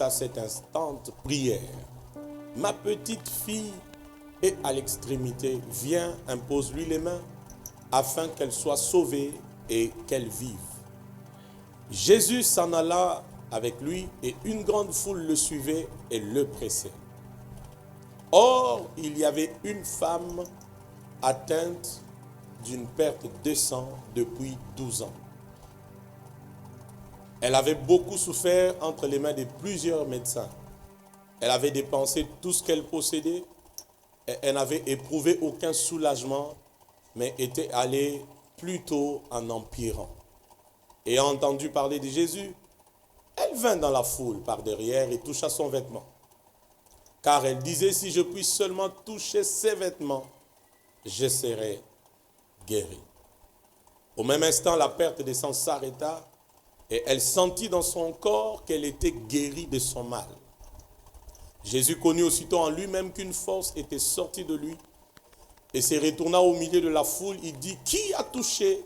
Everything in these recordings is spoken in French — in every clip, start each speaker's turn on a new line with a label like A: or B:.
A: jusqu'à cet instant prière. Ma petite fille est à l'extrémité. Viens, impose-lui les mains, afin qu'elle soit sauvée et qu'elle vive. Jésus s'en alla avec lui, et une grande foule le suivait et le pressait. Or, il y avait une femme atteinte d'une perte de sang depuis 12 ans. Elle avait beaucoup souffert entre les mains de plusieurs médecins. Elle avait dépensé tout ce qu'elle possédait. Et elle n'avait éprouvé aucun soulagement, mais était allée plutôt en empirant. Ayant entendu parler de Jésus, elle vint dans la foule par derrière et toucha son vêtement. Car elle disait, si je puis seulement toucher ses vêtements, je serai guérie. Au même instant, la perte de sang s'arrêta et elle sentit dans son corps qu'elle était guérie de son mal. Jésus connut aussitôt en lui-même qu'une force était sortie de lui et se retourna au milieu de la foule. Il dit, qui a touché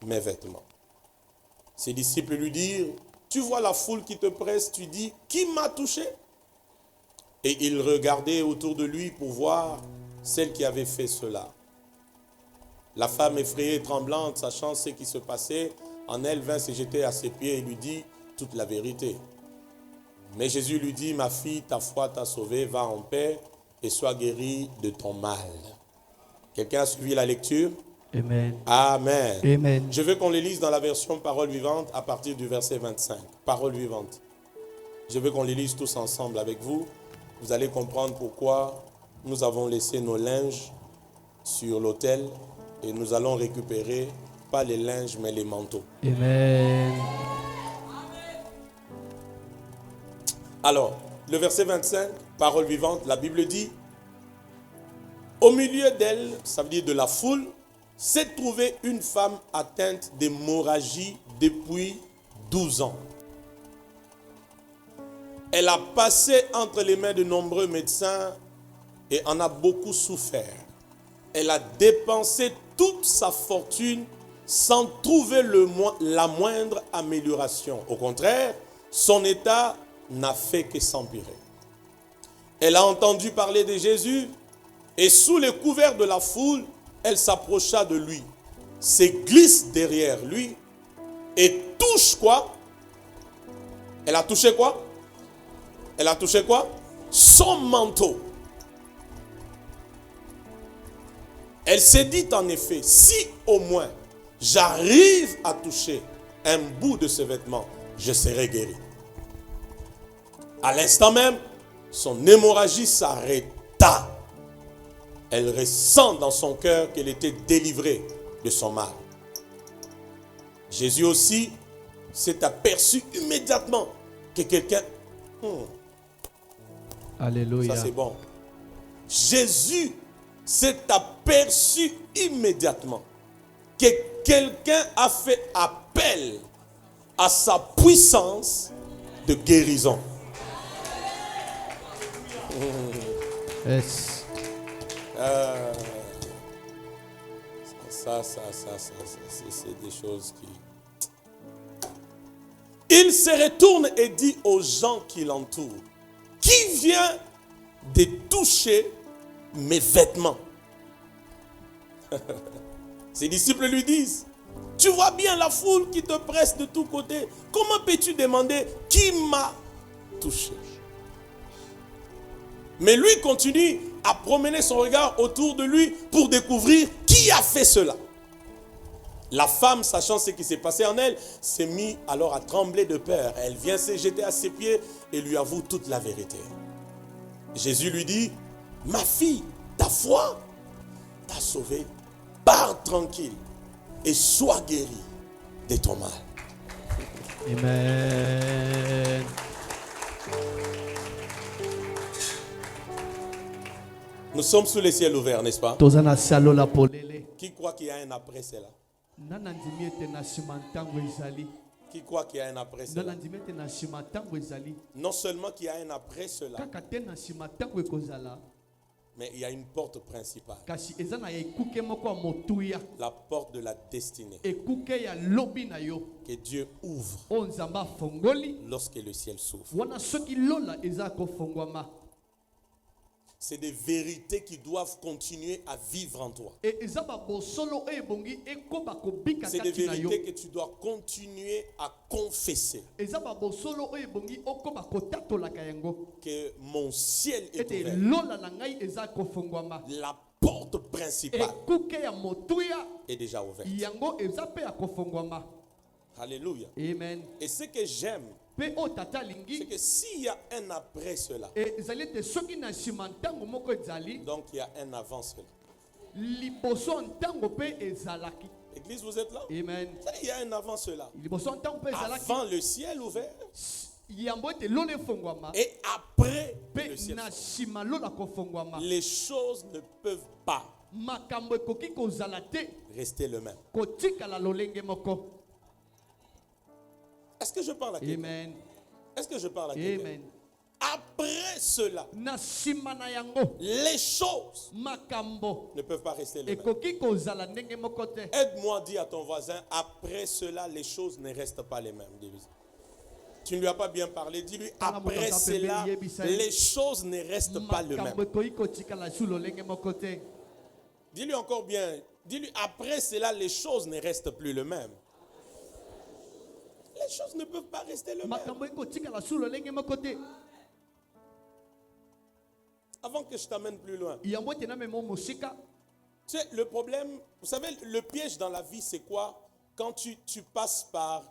A: mes vêtements? Ses disciples lui dirent, tu vois la foule qui te presse, tu dis, qui m'a touché? Et il regardait autour de lui pour voir celle qui avait fait cela. La femme effrayée et tremblante, sachant ce qui se passait, en elle vint se jeter à ses pieds et lui dit toute la vérité. Mais Jésus lui dit, ma fille, ta foi t'a sauvée, va en paix et sois guérie de ton mal. Quelqu'un a suivi la lecture?
B: Amen.
A: Amen.
B: Amen.
A: Je veux qu'on les lise dans la version Parole vivante à partir du verset 25. Parole vivante. Je veux qu'on les lise tous ensemble avec vous. Vous allez comprendre pourquoi nous avons laissé nos linges sur l'autel et nous allons récupérer, pas les linges, mais les manteaux.
B: Amen.
A: Alors, le verset 25, parole vivante, la Bible dit, au milieu d'elle, ça veut dire de la foule, s'est trouvée une femme atteinte d'hémorragie depuis 12 ans. Elle a passé entre les mains de nombreux médecins et en a beaucoup souffert. Elle a dépensé toute sa fortune sans trouver la moindre amélioration. Au contraire, son état n'a fait que s'empirer. Elle a entendu parler de Jésus et sous les couverts de la foule, elle s'approcha de lui, se glisse derrière lui et touche quoi? Elle a touché quoi? Elle a touché quoi? Son manteau. Elle s'est dit en effet, si au moins j'arrive à toucher un bout de ce vêtement, je serai guéri. À l'instant même, son hémorragie s'arrêta. Elle ressent dans son cœur qu'elle était délivrée de son mal. Jésus aussi s'est aperçu immédiatement que quelqu'un...
B: Alléluia.
A: Ça c'est bon. Jésus s'est aperçu immédiatement que quelqu'un a fait appel à sa puissance de guérison.
B: Yes.
A: Ça, c'est des choses qui... Il se retourne et dit aux gens qui l'entourent, qui vient de toucher mes vêtements? Ses disciples lui disent, tu vois bien la foule qui te presse de tous côtés. Comment peux-tu demander qui m'a touché? Mais lui continue à promener son regard autour de lui pour découvrir qui a fait cela. La femme, sachant ce qui s'est passé en elle, s'est mise alors à trembler de peur. Elle vient se jeter à ses pieds et lui avoue toute la vérité. Jésus lui dit, ma fille, ta foi t'a sauvée, pars tranquille et sois guérie de ton mal.
B: Amen.
A: Nous sommes sous les ciels ouverts, n'est-ce pas? Qui croit qu'il y a un après cela? Qui croit qu'il y a un après cela? Non seulement qu'il y a un après cela, Mais il y a une porte principale.
B: kasi eza na ekuke moko ya motuya,
A: La porte de la destinée.
B: ekuke ya lobi na yo
A: Que Dieu ouvre
B: oyo nzambe afongoli
A: lorsque le ciel s'ouvre.
B: wana soki lola eza kofongwama.
A: C'est des vérités qui doivent continuer à vivre en toi.
B: E eza babosolo oyo ebongi ekoba kobika
A: C'est des
B: kati na yo.
A: vérités que tu dois continuer à confesser.
B: Eza babosolo oyo ebongi okoba kotatolaka yango
A: Que mon ciel est
B: ete
A: ouvert.
B: lola na ngai eza kofongwama.
A: La porte principale
B: Ekuke ya motuya
A: est déjà ouverte.
B: yango eza pe ya kofongwama.
A: Alléluia.
B: Amen.
A: Et ce que j'aime,
B: Pe o tata
A: c'est
B: lingi
A: que s'il y a un après cela,
B: ezali ete soki na nsima ntango moko ezali
A: donc il y a un avant cela.
B: liboso ntango pe ezalaki.
A: Église, vous êtes là?
B: Amen.
A: Il y a un avant cela.
B: Liboso ntango pe ezalaki
A: Avant le ciel ouvert
B: yambo ete lola efongwama
A: et après
B: pe
A: le ciel
B: na
A: ouvert.
B: nsima lola kofongwama.
A: Les choses ne peuvent pas
B: Makambo ekoki kozala te
A: rester le même.
B: kotikala lolenge moko.
A: Est-ce que je parle à quelqu'un?
B: Amen.
A: Est-ce que je parle à quelqu'un?
B: Amen.
A: Après cela,
B: Na nsima na yango
A: les choses
B: makambo
A: ne peuvent pas rester les mêmes.
B: ekoki kozala ndenge moko te.
A: Aide-moi, dis à ton voisin, après cela, les choses ne restent pas les mêmes. Dis-lui. Tu ne lui as pas bien parlé. Dis-lui, après cela, les choses ne restent pas les
B: Makambo
A: mêmes.
B: ekoki kotikala su lolenge moko te.
A: Dis-lui encore bien. Dis-lui, après cela, les choses ne restent plus les mêmes. Les choses ne peuvent pas rester les mêmes.
B: Makambo ekotikala su lolenge moko te.
A: Avant que je t'amène plus loin.
B: Yambo ete na memo mosika.
A: Tu sais, le problème, vous savez, le piège dans la vie, c'est quoi? Quand tu passes par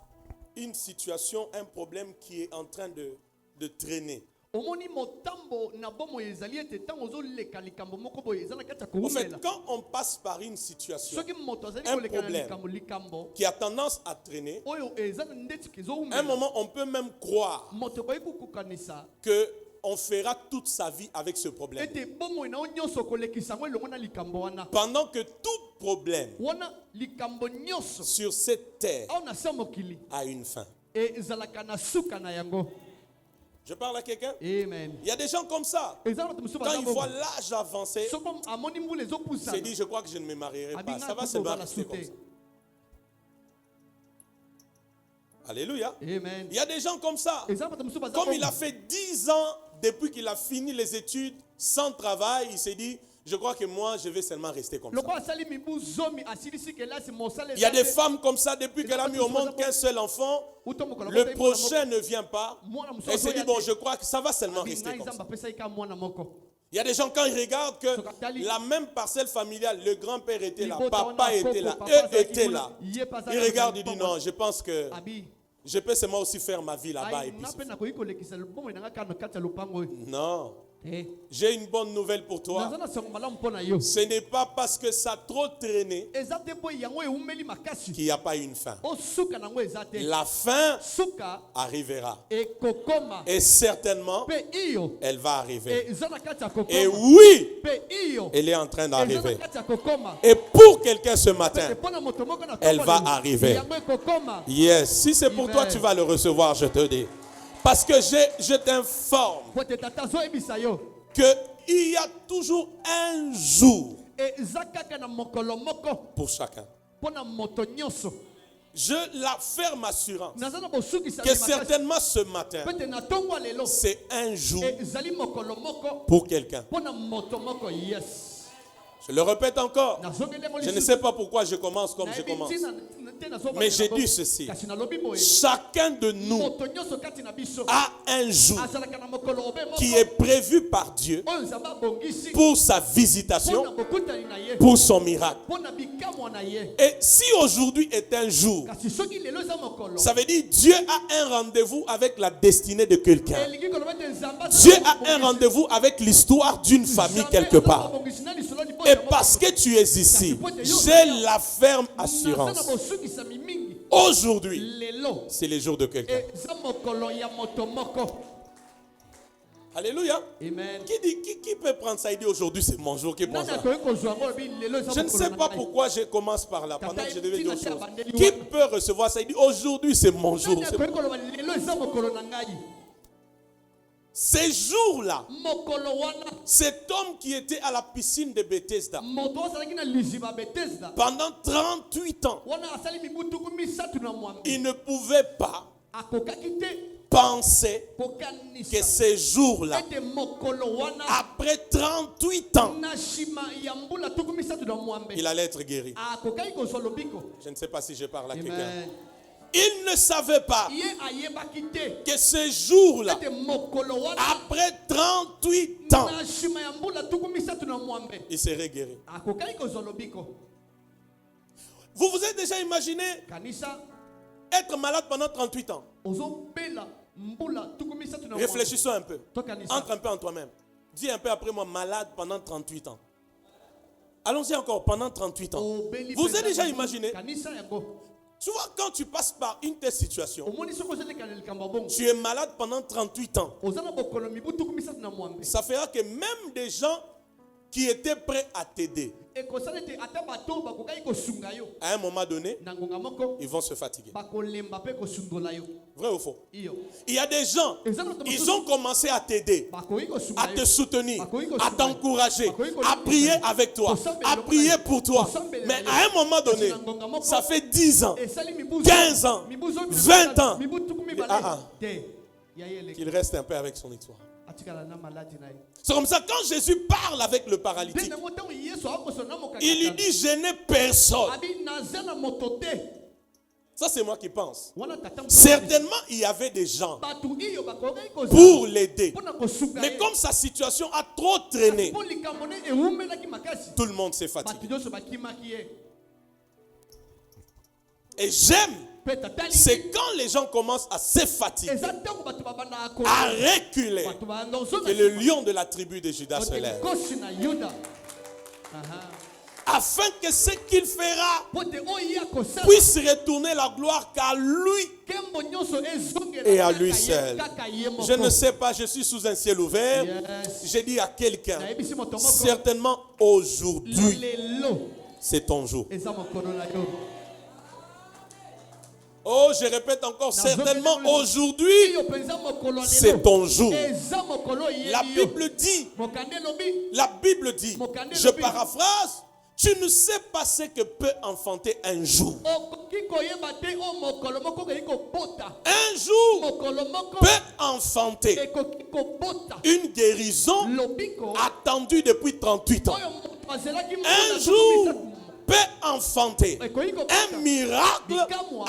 A: une situation, un problème qui est en train de traîner.
B: Omoni motambo na bomo ezali ete tango zoleka likambo moko boye eza na kati ya
A: En fait,
B: koumela.
A: quand on passe par une situation
B: Soki moto azali
A: un
B: koleka na
A: problème
B: likambo
A: qui a tendance à traîner,
B: oyo eza na ndeti
A: à un
B: kezoumela.
A: moment, on peut même croire
B: Moto koyi kukukanisa
A: qu'on fera toute sa vie avec ce problème.
B: ete bomo na nyonso kolekisa ngo elongo na likambo wana.
A: Pendant que tout problème
B: Wana likambo nyonso
A: sur cette terre
B: awa na se mokili
A: a une fin.
B: ezalaka na suka na yango.
A: Je parle à quelqu'un?
B: Amen.
A: Il y a des gens comme ça.
B: Eza na musu
A: Quand ils voient l'âge avancer,
B: soko amoni mbule
A: il
B: ezopusa
A: s'est dit, je crois que je ne me marierai pas. Ça va seulement rester comme ça. Alléluia.
B: Amen.
A: Il y a des gens comme ça.
B: Eza na musu
A: Comme il a fait 10 ans depuis qu'il a fini les études sans travail, il s'est dit, je crois que moi, je vais seulement rester comme ça.
B: loko asali mibu zomi asilisi kelasi mosala.
A: Il y a des femmes comme ça, depuis qu'elle a mis au monde qu'un seul enfant, le prochain ne vient pas. Elle s'est dit, bon, je crois que ça va seulement rester comme ça. Il y a des gens, quand ils regardent que la même parcelle familiale, le grand-père était là, papa était là, eux étaient là. Ils regardent et disent, non, je pense que je peux seulement aussi faire ma vie là-bas. Et puis non. J'ai une bonne nouvelle pour toi. Ce n'est pas parce que ça a trop traîné qu'il n'y a pas une fin. La fin arrivera. Et certainement, elle va arriver. Et oui, elle est en train d'arriver. Et pour quelqu'un ce matin, elle va arriver. Yes. Si c'est pour toi, tu vas le recevoir, je te dis. Parce que je t'informe qu'il y a toujours un jour pour chacun. Je la ferme assurance que certainement ce matin, c'est un jour pour quelqu'un. Je le répète encore. Je ne sais pas pourquoi je commence comme je commence. Mais j'ai dit ceci. Chacun de nous a un jour qui est prévu par Dieu pour sa visitation, pour son miracle. Et si aujourd'hui est un jour, ça veut dire Dieu a un rendez-vous avec la destinée de quelqu'un. Dieu a un rendez-vous avec l'histoire d'une famille quelque part. Et parce que tu es ici, j'ai la ferme assurance. Aujourd'hui, c'est le jour de quelqu'un. Alléluia.
B: Amen.
A: Qui peut prendre ça et dire aujourd'hui c'est mon jour qui prend ça? Je ne sais pas pourquoi je commence par là pendant que je devais dire autre chose. Qui peut recevoir ça et dire aujourd'hui c'est mon jour? Ces jours-là,
B: mokolo wana
A: cet homme qui était à la piscine de Bethesda
B: moto azalaki na liziba Bethesda
A: pendant 38 ans,
B: wana asali mibu tuku misatu na mwambe
A: il ne pouvait pas
B: akokaki te
A: penser que
B: kokanisa
A: ces jours-là,
B: ete mokolo wana
A: après 38 ans,
B: na shima ya mbula tuku misatu na mwambe
A: il allait être guéri.
B: akokaki kozwa lobiko.
A: Je ne sais pas si je parle à quelqu'un.
B: Amen.
A: Il ne savait pas
B: Ye ayebaki te
A: que ces jours-là,
B: ete mokolo wana
A: après 38 ans,
B: na shima ya mbula tuku misatu na mwambe
A: il serait guéri.
B: akokaki kozwa lobiko.
A: Vous vous êtes déjà imaginé
B: Kanisa
A: être malade pendant 38 ans?
B: ozobela mbula tuku misatu na mwambe.
A: Réfléchissons un peu.
B: To kanisa
A: Entre un peu en toi-même. Dis un peu après moi, malade pendant 38 ans. Allons-y encore, pendant 38 ans.
B: obeli
A: Vous avez
B: peza
A: déjà
B: mibu.
A: imaginé?
B: Kanisa yango
A: Tu vois, quand tu passes par une telle situation,
B: omoni soko ozelekana likambo bongo
A: tu es malade pendant 38 ans.
B: oza na bokolo mibu tuku misatu na mwambe.
A: Ça fera que même des gens qui étaient prêts à t'aider,
B: ekosala ete ata bato bakokaki kosunga yo
A: à un moment donné,
B: na ngonga moko
A: ils vont se fatiguer.
B: bakolemba mpe kosundola yo
A: Vrai ou faux?
B: iyo
A: Il y a des gens, ils ont commencé à t'aider,
B: bakoki kosunga
A: à te
B: yo
A: soutenir, à t'encourager, à prier avec toi, à prier pour toi. Mais à un moment donné, ça fait 10 ans,
B: esali mibu
A: 15 ans,
B: mibu zomi na
A: 20 ans,
B: mibu tuku mibale
A: Ah, ah.
B: te ya ye eleki
A: qu'il reste un peu avec son histoire.
B: atikala na maladi na ye
A: C'est comme ça, quand Jésus parle avec le
B: te
A: paralytique,
B: nango ntango yesu akosona
A: il lui dit, je n'ai personne.
B: abi naza na moto te
A: Ça, c'est moi qui pense.
B: wana tata
A: Certainement, il y avait des gens
B: bato iyo bakokaki
A: pour l'aider.
B: mpona kosunga
A: Mais
B: ye
A: comme sa situation a trop traîné,
B: mpo likambo ne ewumelaki makasi
A: tout le monde s'est
B: bato
A: fatigué.
B: nyonso bakimaki ye
A: Et j'aime,
B: mpe tata
A: c'est
B: lingi
A: quand les gens commencent à se fatiguer,
B: eza ntango bato babandaka
A: à reculer,
B: bato babanda ozonga
A: que le lion de la tribu de Judas se lève.
B: kosi na yuda
A: Afin que ce qu'il fera
B: mpo te oyo akosala
A: puisse retourner la gloire qu'à lui
B: nkembo nyonso ezongela
A: et à
B: kaka
A: lui
B: ye-
A: seul.
B: kaka ye moko.
A: Je ne sais pas, je suis sous un ciel ouvert.
B: Yes.
A: J'ai dit à quelqu'un,
B: nayebisi moto moko
A: certainement aujourd'hui,
B: lelo
A: c'est ton jour.
B: eza mokolo na yo
A: Oh, je répète encore, certainement aujourd'hui,
B: iyo mpenza mokolo ya
A: c'est
B: lelo
A: ton jour.
B: eza mokolo
A: La
B: oyebi yo
A: Bible dit,
B: mokande elobi
A: je paraphrase, tu ne sais pas ce que peut enfanter un jour.
B: okoki koyeba te o mokolo moko okoki kobota
A: Un jour
B: mokolo moko
A: peut enfanter
B: ekoki kobota
A: une guérison
B: lobiko
A: attendue depuis 38 ans.
B: oyo moto azelaki
A: Un jour peut enfanter
B: ekoki kobota
A: un miracle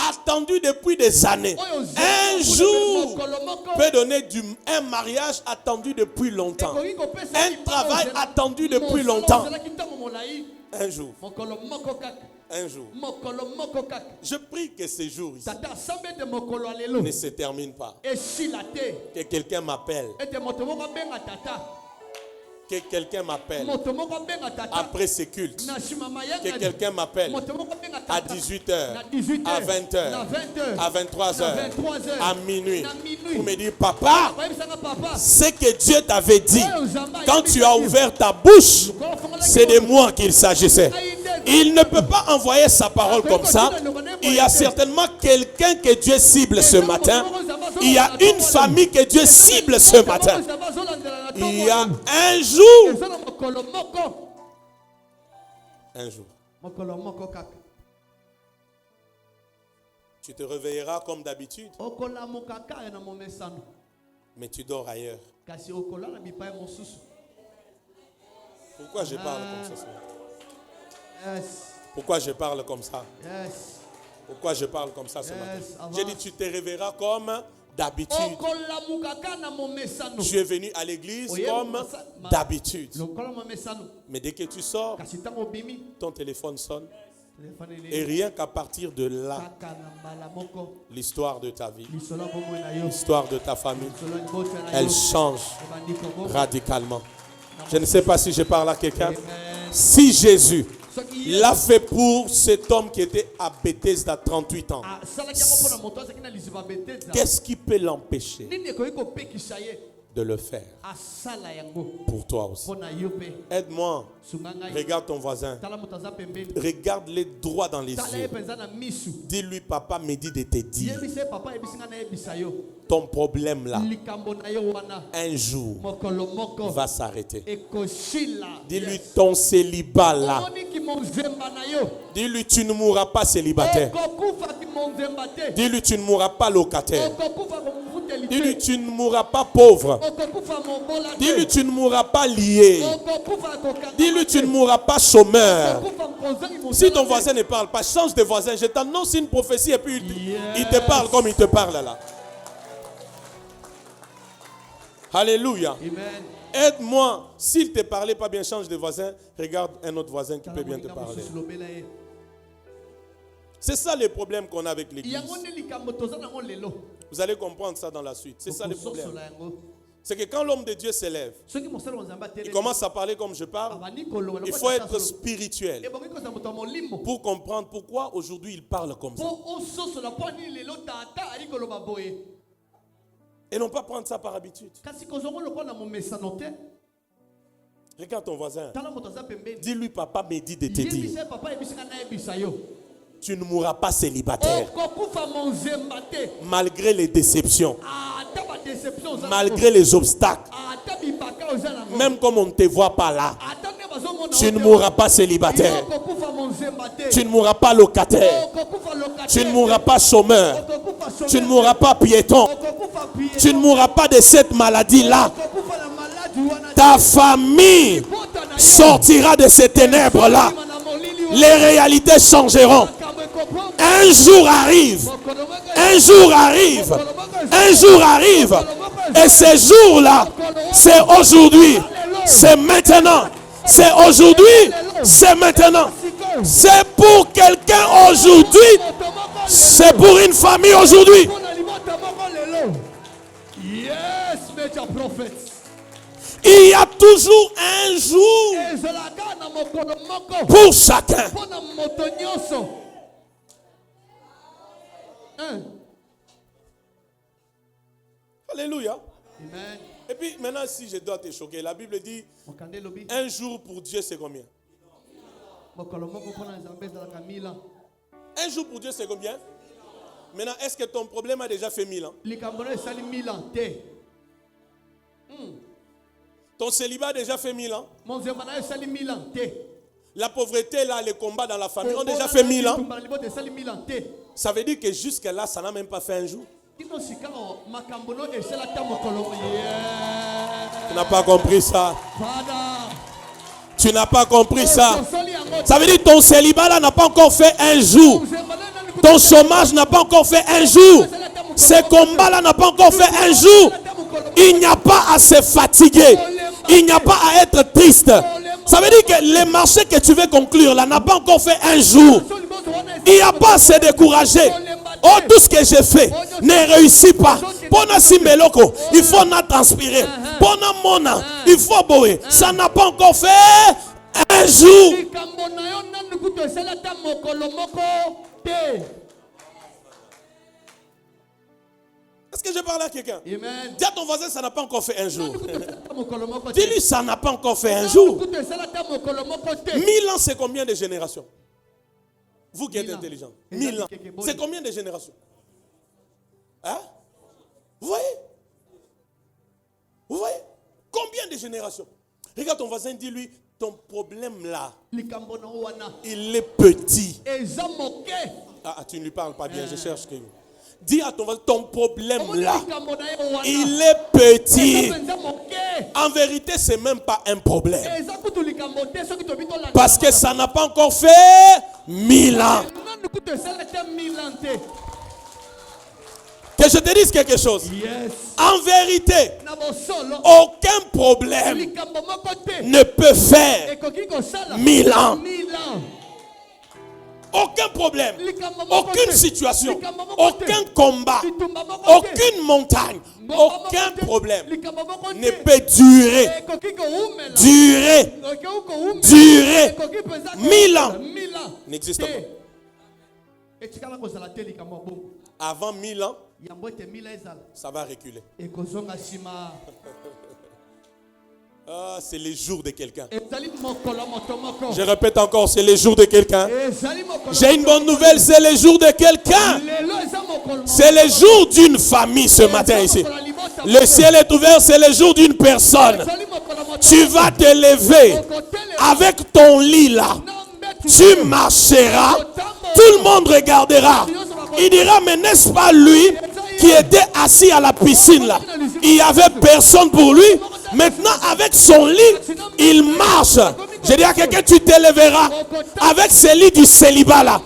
A: attendu depuis des années.
B: oyo
A: Un jour
B: mokolo moko
A: peut donner un mariage attendu depuis longtemps.
B: ekoki kopesa
A: Un travail attendu depuis longtemps.
B: ozelaki ntango molai
A: Un jour,
B: mokolo moko kaka
A: un jour.
B: mokolo moko kaka
A: Je prie que ces jours ici
B: tata asambi ete mokolo ya lelo
A: ne se terminent pas.
B: esila te
A: Que quelqu'un m'appelle.
B: ete moto moko abenga tata
A: Que quelqu'un m'appelle
B: moto moko abenga tata
A: après ce culte.
B: na nsima
A: Que
B: mayanga
A: quelqu'un m'appelle
B: moto moko abenga
A: à
B: tata
A: 18h,
B: na 18
A: à
B: heures,
A: 20h,
B: na 20 heures,
A: à 23h,
B: na 23 heures,
A: à minuit.
B: na minuit.
A: Pour me dire, papa,
B: koyebisanga papa
A: ce que Dieu t'avait dit
B: oyo nzambe
A: quand
B: ayebi
A: tu as
B: biso.
A: ouvert ta bouche,
B: Lokolo ofungolaki
A: c'est de
B: moto,
A: moi qu'il s'agissait. Il ne peut pas envoyer sa parole comme ça. Il y a certainement quelqu'un que Dieu cible ce matin. Il y a une famille que Dieu cible ce matin. Il y a un jour.
B: eza na mokolo moko
A: Un jour.
B: mokolo moko kaka
A: Tu te réveilleras comme d'habitude,
B: okolamuka kaka na momesano
A: mais tu dors ailleurs.
B: kasi okolala bipai mosusu
A: Pourquoi je parle comme ça ce matin?
B: yes
A: Pourquoi je parle comme ça?
B: yes
A: Pourquoi je parle comme ça ce
B: Yes,
A: matin?
B: avance.
A: J'ai dit, tu te réveilleras comme d'habitude.
B: okolamuka kaka na momesano
A: Tu es venu à l'église
B: Oui,
A: comme
B: ma-
A: d'habitude.
B: lokola momesano
A: Mais dès que tu sors,
B: kasi ntango obimi
A: ton téléphone sonne.
B: telefone
A: Et rien qu'à partir de là,
B: kaka na mbala moko
A: l'histoire de ta vie,
B: lisolo ya bomoi na yo
A: l'histoire de ta famille,
B: lisolo ya libota na
A: elle
B: yo
A: change
B: ebandi koboma
A: radicalement. Je ne sais pas si je parle à quelqu'un.
B: Amen.
A: Si Jésus
B: soki
A: l'a fait pour cet homme qui était à Bethesda 38 ans,
B: asalaki yango mpona moto azalaki na liziba beteza
A: qu'est-ce qui peut l'empêcher
B: nini ekoki kopekisa ye
A: de le faire
B: asala yango
A: pour toi aussi.
B: mpona yo mpe.
A: Aide-moi.
B: Sunga ngai.
A: Regarde ton voisin.
B: Tala moto aza pembeni.
A: Regarde-les droit dans les
B: Tala ye
A: yeux.
B: mpenza na misu.
A: Dis-lui, papa me dit de te dire,
B: Yebisa ye papa yebisi nga nayebisa yo.
A: ton problème là,
B: Likambo na yo wana.
A: un jour,
B: Mokolo moko.
A: va s'arrêter.
B: Ekoshila.
A: Dis-lui, ton célibat là,
B: Omoni ki monzemba na yo.
A: dis-lui, tu ne mourras pas célibataire.
B: Okokufa ki monzemba te.
A: Dis-lui, tu ne mourras pas locataire.
B: Okokufa komufuteli te.
A: Dis-lui, tu ne mourras pas pauvre.
B: Okokufa mobola te.
A: Dis-lui, tu ne mourras pas lié.
B: Okokufa kokanga.
A: Dis-lui, tu ne mourras pas chômeur.
B: Okokufa mkonzangi mosala
A: Si ton
B: te.
A: voisin ne parle pas, change de voisin. Je t'annonce une prophétie et puis il te
B: Yes.
A: parle comme il te parle là. Alléluia.
B: Amen.
A: Aide-moi. S'il ne te parlait pas bien, change de voisin. Regarde un autre voisin qui peut bien te parler. C'est ça le problème qu'on a avec l'église. Vous allez comprendre ça dans la suite. C'est ça le problème. C'est que quand l'homme de Dieu s'élève, il commence à parler comme je parle. Il faut être spirituel pour comprendre pourquoi aujourd'hui il parle comme ça. Et non pas prendre ça par habitude. Regarde ton voisin. Dis-lui, papa me dit de te dire, tu ne mourras pas célibataire. Malgré les déceptions, malgré les obstacles, même comme on ne te voit pas là, tu ne mourras pas célibataire. Tu ne mourras pas locataire. Tu ne mourras pas chômeur. Tu ne mourras pas piéton. Tu ne mourras pas de cette maladie-là. Ta famille sortira de ces ténèbres-là. Les réalités changeront. Un jour arrive. Un jour arrive. Un jour arrive. Et ces jours-là, c'est aujourd'hui. C'est maintenant. C'est aujourd'hui. C'est maintenant. C'est pour quelqu'un aujourd'hui. C'est pour une famille aujourd'hui. Il y a toujours un jour pour chacun. Alléluia.
B: Amen.
A: Et puis maintenant, si je dois te choquer, la Bible dit un jour pour Dieu, c'est combien? Un jour pour Dieu, c'est combien? Maintenant, est-ce que ton problème a déjà fait 1000 ans? Ton célibat a déjà fait 1000 ans? La pauvreté, là, les combats dans la famille ont déjà fait 1000 ans? Ça veut dire que jusque-là, ça n'a même pas fait un jour. Tu n'as pas compris ça. Tu n'as pas compris ça. Ça veut dire que ton célibat là n'a pas encore fait un jour. Ton chômage n'a pas encore fait un jour. Ces combats là n'ont pas encore fait un jour. Il n'y a pas à se fatiguer. Il n'y a pas à être triste. Ça veut dire que les marchés que tu veux conclure là n'a pas encore fait un jour. Il n'y a pas à se décourager. Oh, tout ce que j'ai fait ne réussit pas. Pona simbeloko, il faut na transpirer. Pona mona, il faut boire. Ça n'a pas encore fait un jour. Est-ce que je parle à quelqu'un? Dis à ton voisin, ça n'a pas encore fait un jour. Dis-lui, ça n'a pas encore fait un jour. 1000 ans, c'est combien de générations? Vous qui êtes intelligent. 1000 ans. C'est combien de générations? Hein? Vous voyez? Vous voyez? Combien de générations? Regarde ton voisin, dis-lui, ton problème là, il est petit. Ah, tu ne lui parles pas bien, je cherche que... Dis à ton voisin, ton problème là, il est petit. En vérité, c'est même pas un problème. Parce que ça n'a pas encore fait 1000 ans. Que je te dise quelque chose. En vérité, aucun problème ne peut faire 1000 ans. Aucun problème, aucune situation, aucun combat, aucune montagne, aucun problème ne peut durer 1000 ans. N'existe pas. Avant 1000 ans,
B: yambo ete mila ezala
A: ça va reculer.
B: ekozonga nsima.
A: Ah, c'est les jours de quelqu'un.
B: ezali mokolo moto moko.
A: Je répète encore, c'est les jours de quelqu'un.
B: ezali mokolo
A: J'ai une bonne nouvelle, c'est les jours de quelqu'un.
B: lelo eza mokolo
A: C'est les jours d'une famille ce matin ici. Le ciel est ouvert, c'est le jour d'une personne.
B: ezali mokolo moto
A: Tu vas te lever avec ton lit là. Tu marcheras. Tout le monde regardera. Il dira, mais n'est-ce pas lui qui était assis à la piscine là? Il n'y avait personne pour lui. Maintenant, avec son lit, il marche. Je dis à quelqu'un, tu te lèveras avec ce lit du célibat là,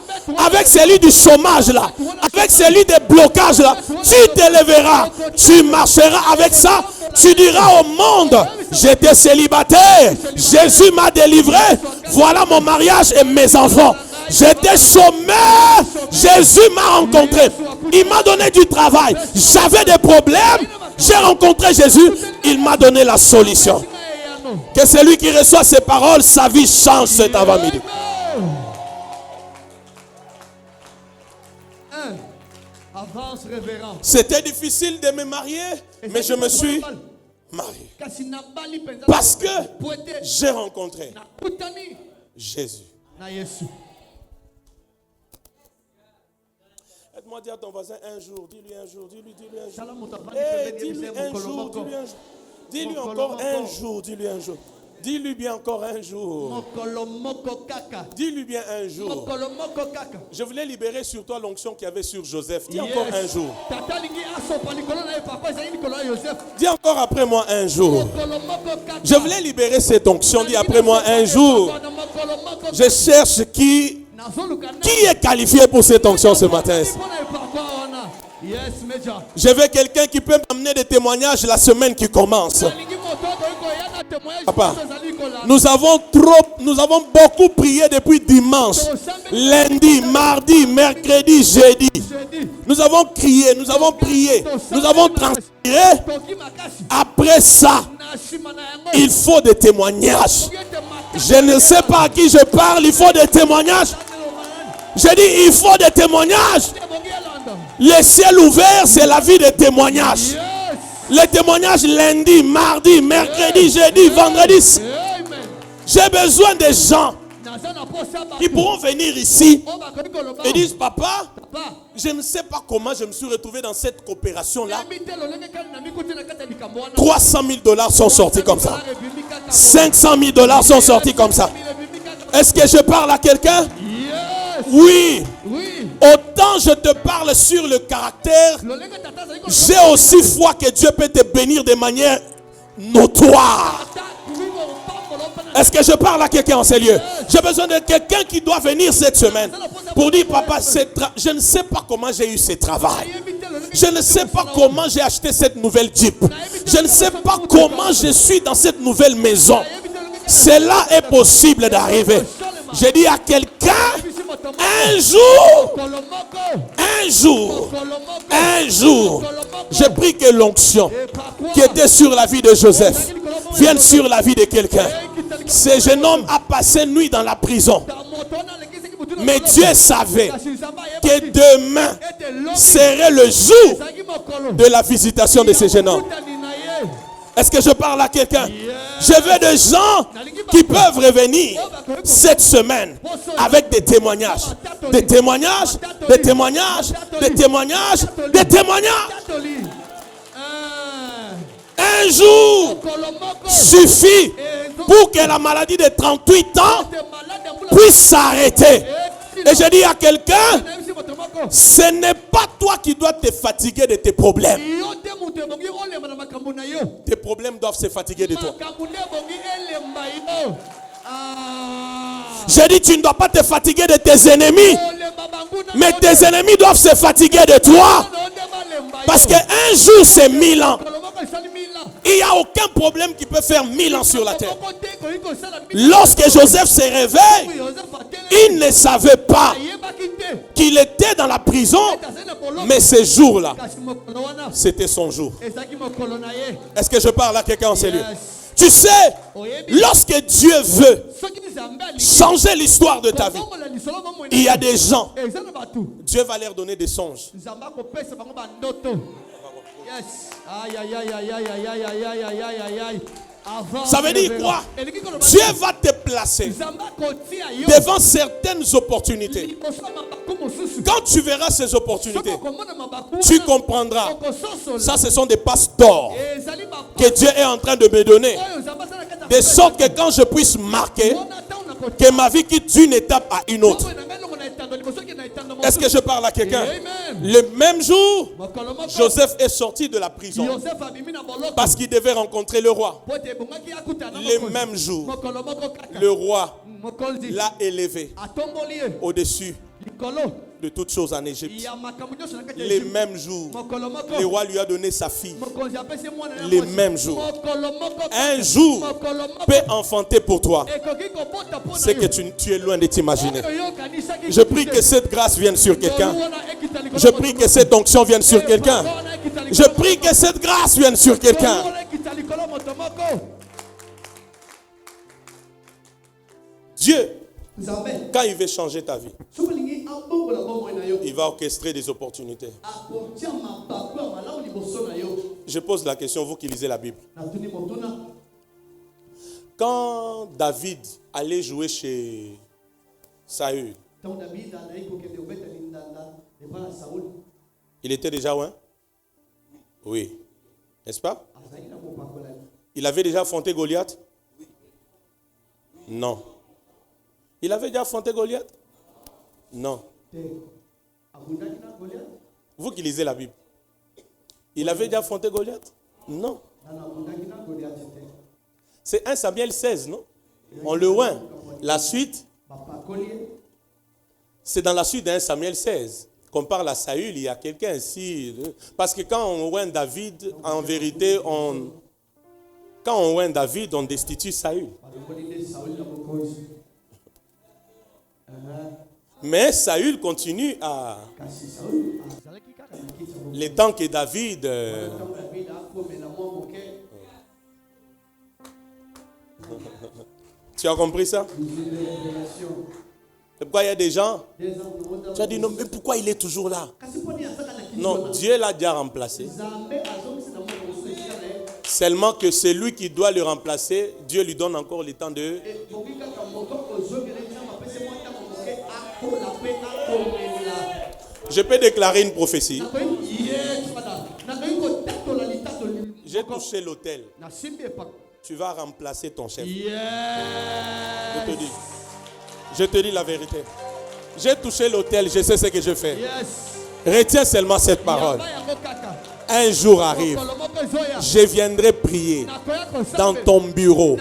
A: avec ce lit du chômage là, avec ce lit de blocage là. Tu te lèveras, tu marcheras avec ça. Tu diras au monde, j'étais célibataire, Jésus m'a délivré, voilà mon mariage et mes enfants. J'étais chômeur, Jésus m'a rencontré, il m'a donné du travail, j'avais des problèmes, j'ai rencontré Jésus, il m'a donné la solution. Que celui qui reçoit ces paroles, sa vie change cet avant-midi.
B: avance révérend.
A: C'était difficile de me marier, mais je me suis marié. Parce que j'ai rencontré Jésus. Aide-moi à dire à ton voisin un jour, dis-lui un jour, dis-lui un jour. Dis-lui un jour, dis-lui un jour. Dis-lui encore un jour, dis-lui un jour. Dis-lui bien encore un jour. Dis-lui bien un jour. Je voulais libérer sur toi l'onction qu'il y avait sur Joseph. Dis encore un jour. Dis encore après moi un jour. Je voulais libérer cette onction. Dis après moi un jour. Je cherche qui est qualifié pour cette onction ce matin. Je veux quelqu'un qui peut m'amener des témoignages la semaine qui commence. Papa, nous avons beaucoup prié depuis dimanche, lundi, mardi, mercredi, jeudi. Nous avons crié, nous avons prié, nous avons transpiré. Après ça, il faut des témoignages. Je ne sais pas à qui je parle, il faut des témoignages. Je dis, il faut des témoignages. Le ciel ouvert, c'est la vie des témoignages. Les témoignages lundi, mardi, mercredi, jeudi, vendredi. J'ai besoin de gens qui pourront venir ici et disent, papa, je ne sais pas comment je me suis retrouvé dans cette coopération-là. 300 000 $ sont sortis comme ça. 500 000 $ sont sortis comme ça. Est-ce que je parle à quelqu'un? Oui. Autant je te parle sur le caractère, j'ai aussi foi que Dieu peut te bénir de manière notoire. Est-ce que je parle à quelqu'un en ces lieux? J'ai besoin de quelqu'un qui doit venir cette semaine pour dire, papa, je ne sais pas comment j'ai eu ce travail. Je ne sais pas comment j'ai acheté cette nouvelle Jeep. Je ne sais pas comment je suis dans cette nouvelle maison. Cela est possible d'arriver. J'ai dit à quelqu'un, un jour, j'ai pris que l'onction qui était sur la vie de Joseph vienne sur la vie de quelqu'un. Ce jeune homme a passé nuit dans la prison. Mais Dieu savait que demain serait le jour de la visitation de ce jeune homme. Est-ce que je parle à quelqu'un? Je veux des gens qui peuvent revenir cette semaine avec des témoignages. Des témoignages, des témoignages, des témoignages, des témoignages. Un jour suffit pour que la maladie de 38 ans puisse s'arrêter. Et je dis à quelqu'un, ce n'est pas toi qui dois te fatiguer de tes problèmes. Tes problèmes doivent se fatiguer de toi. Je dis, tu ne dois pas te fatiguer de tes ennemis, mais tes ennemis doivent se fatiguer de toi. Parce qu'un jour, c'est 1000 ans. Il n'y a aucun problème qui peut faire 1000 ans sur la terre. Lorsque Joseph se réveille, il ne savait pas qu'il était dans la prison, mais ce jour-là, c'était son jour. Est-ce que je parle à quelqu'un en ces lieux? Tu sais, lorsque Dieu veut changer l'histoire de ta vie, il y a des gens, Dieu va leur donner des songes.
B: Yes. Aïe, aïe, aïe, aïe, aïe, aïe, aïe, aïe, aïe, aïe, aïe, aïe.
A: Ça veut dire quoi? Dieu va te placer devant certaines opportunités. Quand tu verras ces opportunités, tu comprendras. Ça, ce sont des passes d'or que Dieu est en train de me donner. De sorte que quand je puisse marquer que ma vie quitte d'une étape à une autre. Est-ce que je parle à quelqu'un? Le même jour, Joseph est sorti de la prison parce qu'il devait rencontrer le roi. Le même jour, le roi l'a élevé au-dessus de toutes choses en Égypte. Les mêmes jours, le roi lui a donné sa fille. Les mêmes jours. Un jour peut enfanter pour toi. C'est que tu es loin de t'imaginer. Je prie que cette grâce vienne sur quelqu'un. Je prie que cette onction vienne sur quelqu'un. Je prie que cette grâce vienne sur quelqu'un. Dieu, quand il veut changer ta vie, il va orchestrer des opportunités. Je pose la question, vous qui lisez la Bible. Quand David allait jouer chez Saül, il était déjà loin? Oui. N'est-ce pas? Il avait déjà affronté Goliath? Non. Il avait déjà affronté Goliath? Non. Vous qui lisez la Bible. Il avait déjà affronté Goliath? Non. C'est 1 Samuel 16, non? On le oint. La suite, c'est dans la suite de 1 Samuel 16 qu'on parle à Saül. Il y a quelqu'un ici. Parce que quand on oint David, en vérité, quand on oint David, on destitue Saül. Mais Saül continue à... Les temps que David... Tu as compris ça? C'est pourquoi il y a des gens... Tu as dit non, mais pourquoi il est toujours là? Non, Dieu l'a déjà remplacé. Seulement que c'est lui qui doit le remplacer. Dieu lui donne encore le temps de... Je peux déclarer une prophétie. J'ai touché l'autel. Tu vas remplacer ton chef. Je te dis la vérité. J'ai touché l'autel, je sais ce que je fais. Retiens seulement cette parole. Un jour arrive, je viendrai prier dans ton bureau.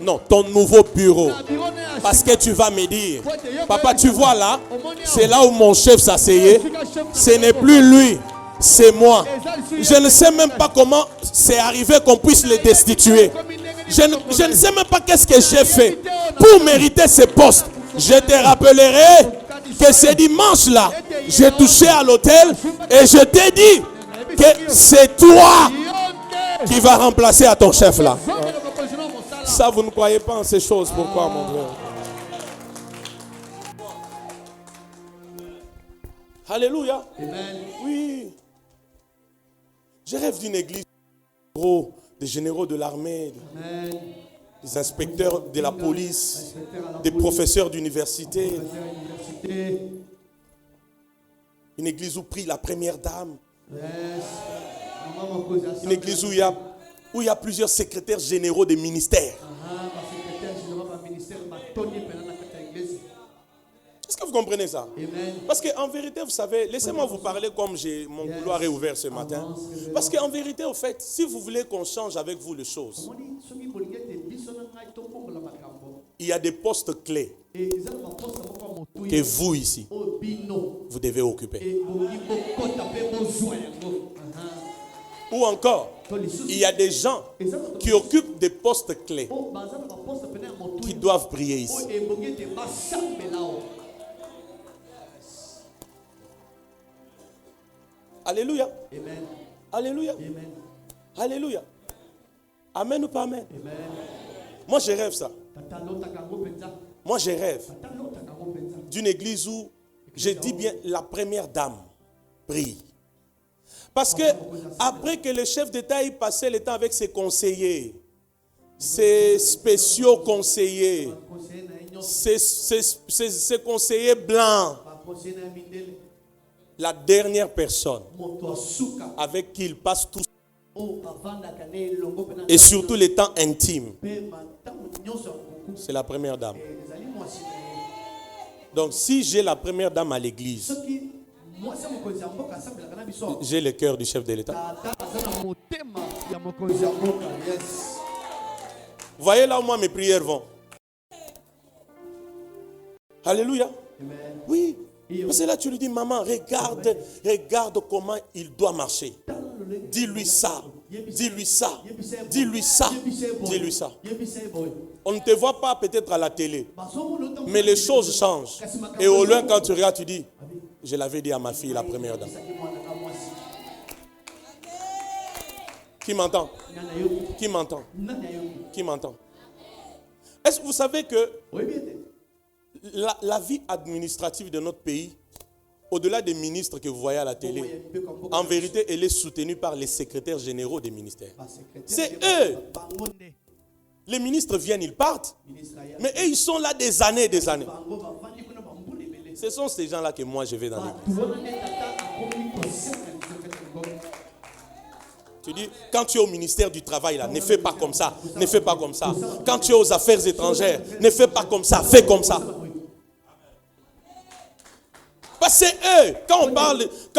A: Non, ton nouveau bureau. Parce que tu vas me dire, papa, tu vois là, c'est là où mon chef s'asseyait. Ce n'est plus lui, c'est moi. Je ne sais même pas comment c'est arrivé qu'on puisse le destituer. Je ne sais même pas qu'est-ce que j'ai fait pour mériter ce poste. Je te rappellerai que ce dimanche-là, j'ai touché à l'autel et je t'ai dit que c'est toi qui vas remplacer à ton chef là. Ça, vous ne croyez pas en ces choses. Pourquoi, mon frère? Alléluia. Amen. Oui. Je rêve d'une église des généraux de l'armée, des inspecteurs de la police, des professeurs d'université. Une église où prie la première dame. Une église où il y a plusieurs secrétaires généraux des ministères. Est-ce que vous comprenez ça? Parce qu'en vérité, vous savez, laissez-moi vous parler comme mon couloir est ouvert ce matin. Parce qu'en vérité, au fait, si vous voulez qu'on change avec vous les choses, il y a des postes clés que vous ici, vous devez occuper. Ou encore, il y a des gens qui occupent des postes clés qui doivent prier ici. Alléluia. Amen. Alléluia. Amen. Alléluia. Amen ou pas amen?
B: Amen.
A: Moi, je rêve ça.
B: Tata lotaka ngo penza.
A: Moi, je rêve
B: Tata lotaka ngo penza.
A: d'une église où, je dis bien, la première dame prie. Parce que après que le chef d'État ait passé le temps avec ses conseillers, ses spéciaux conseillers, ses conseillers blancs, la dernière personne avec qui il passe tout, et surtout les temps intimes, c'est la première dame. Donc si j'ai la première dame à l'église, j'ai le cœur du chef de l'État. Voyez là où moi mes prières vont. Alléluia. Oui. Parce que là tu lui dis, maman, regarde comment il doit marcher. Dis-lui ça. Dis-lui ça. Dis-lui ça. Dis-lui ça. On ne te voit pas peut-être à la télé, mais les choses changent. Et au loin, quand tu regardes, tu dis, je l'avais dit à ma fille, la première dame. Qui m'entend? Qui m'entend? Qui m'entend? Est-ce que vous savez que la vie administrative de notre pays, au-delà des ministres que vous voyez à la télé, en vérité, elle est soutenue par les secrétaires généraux des ministères. C'est eux. Les ministres viennent, ils partent. Mais eux, ils sont là des années et des années. Ce sont ces gens-là que moi, je vais dans l'église. Tu dis, quand tu es au ministère du Travail, là, ne fais pas comme ça. Ne fais pas comme ça. Quand tu es aux affaires étrangères, ne fais pas comme ça. Fais comme ça. Parce que c'est eux. Quand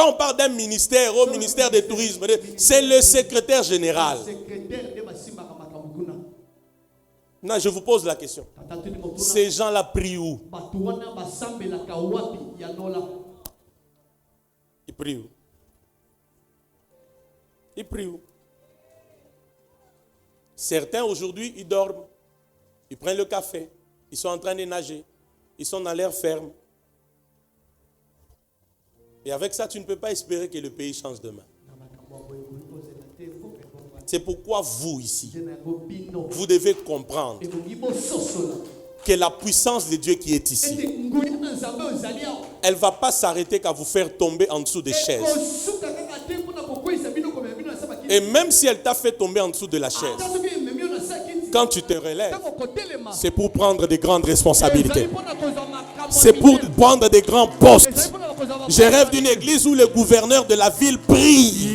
A: on parle d'un ministère, au ministère du Tourisme, c'est le secrétaire général. Non, je vous pose la question. Ces gens-là prient où? Ils prient où? Ils prient où? Certains aujourd'hui, ils dorment. Ils prennent le café. Ils sont en train de nager. Ils sont dans l'air ferme. Et avec ça, tu ne peux pas espérer que le pays change demain. C'est pourquoi vous, ici, vous devez comprendre que la puissance de Dieu qui est ici, elle ne va pas s'arrêter qu'à vous faire tomber en dessous des chaises. Et même si elle t'a fait tomber en dessous de la chaise, quand tu te relèves, c'est pour prendre de grandes responsabilités. C'est pour prendre des grands postes. Je rêve d'une église où le gouverneur de la ville prie.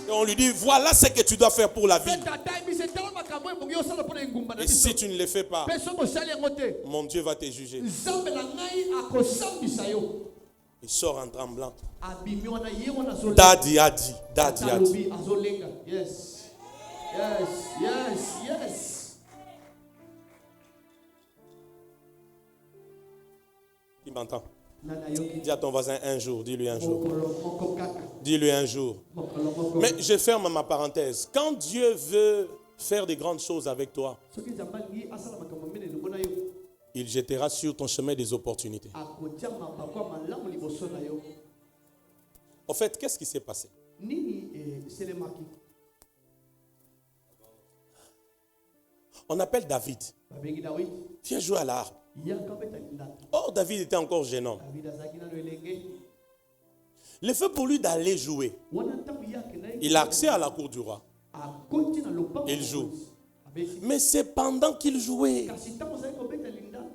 A: Et on lui dit, voilà ce que tu dois faire pour la ville. Et si tu ne le fais pas, mon Dieu va te juger. Il sort en tremblant. Daddy a dit. Daddy a dit.
B: Yes. Yes. Yes. Yes.
A: Il m'entend. Dis à ton voisin un jour. Dis-lui un jour. Dis-lui un jour. Mais je ferme ma parenthèse. Quand Dieu veut faire des grandes choses avec toi, il jettera sur ton chemin des opportunités. En fait, qu'est-ce qui s'est passé? On appelle David. Viens jouer à la harpe. Or, David était encore jeune homme. Le fait pour lui d'aller jouer, il a accès à la cour du roi. Il joue. Mais c'est pendant qu'il jouait.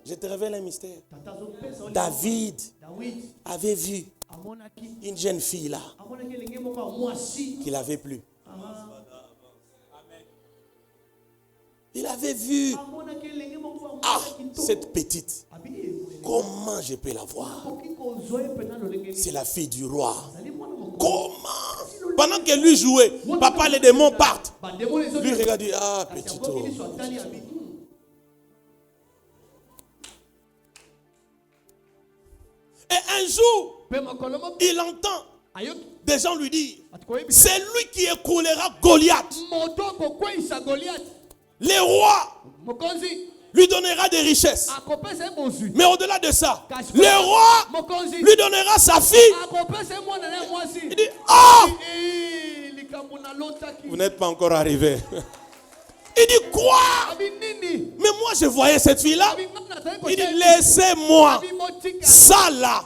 A: Je te révèle un mystère. David avait vu une jeune fille là qu'il avait plu. Il avait vu. Ah, cette petite. Comment je peux la voir? C'est la fille du roi. Comment? Pendant que lui jouait, papa, les démons partent. Lui regarde, dit, ah, petito. Et un jour, il entend des gens lui dire, c'est lui qui écroulera Goliath. Les rois lui donnera des richesses. Mais au-delà de ça, le roi lui donnera sa fille. Il dit, ah, Vous n'êtes pas encore arrivé. Il dit quoi? Mais moi je voyais cette fille-là. Il dit laissez-moi. Ça là,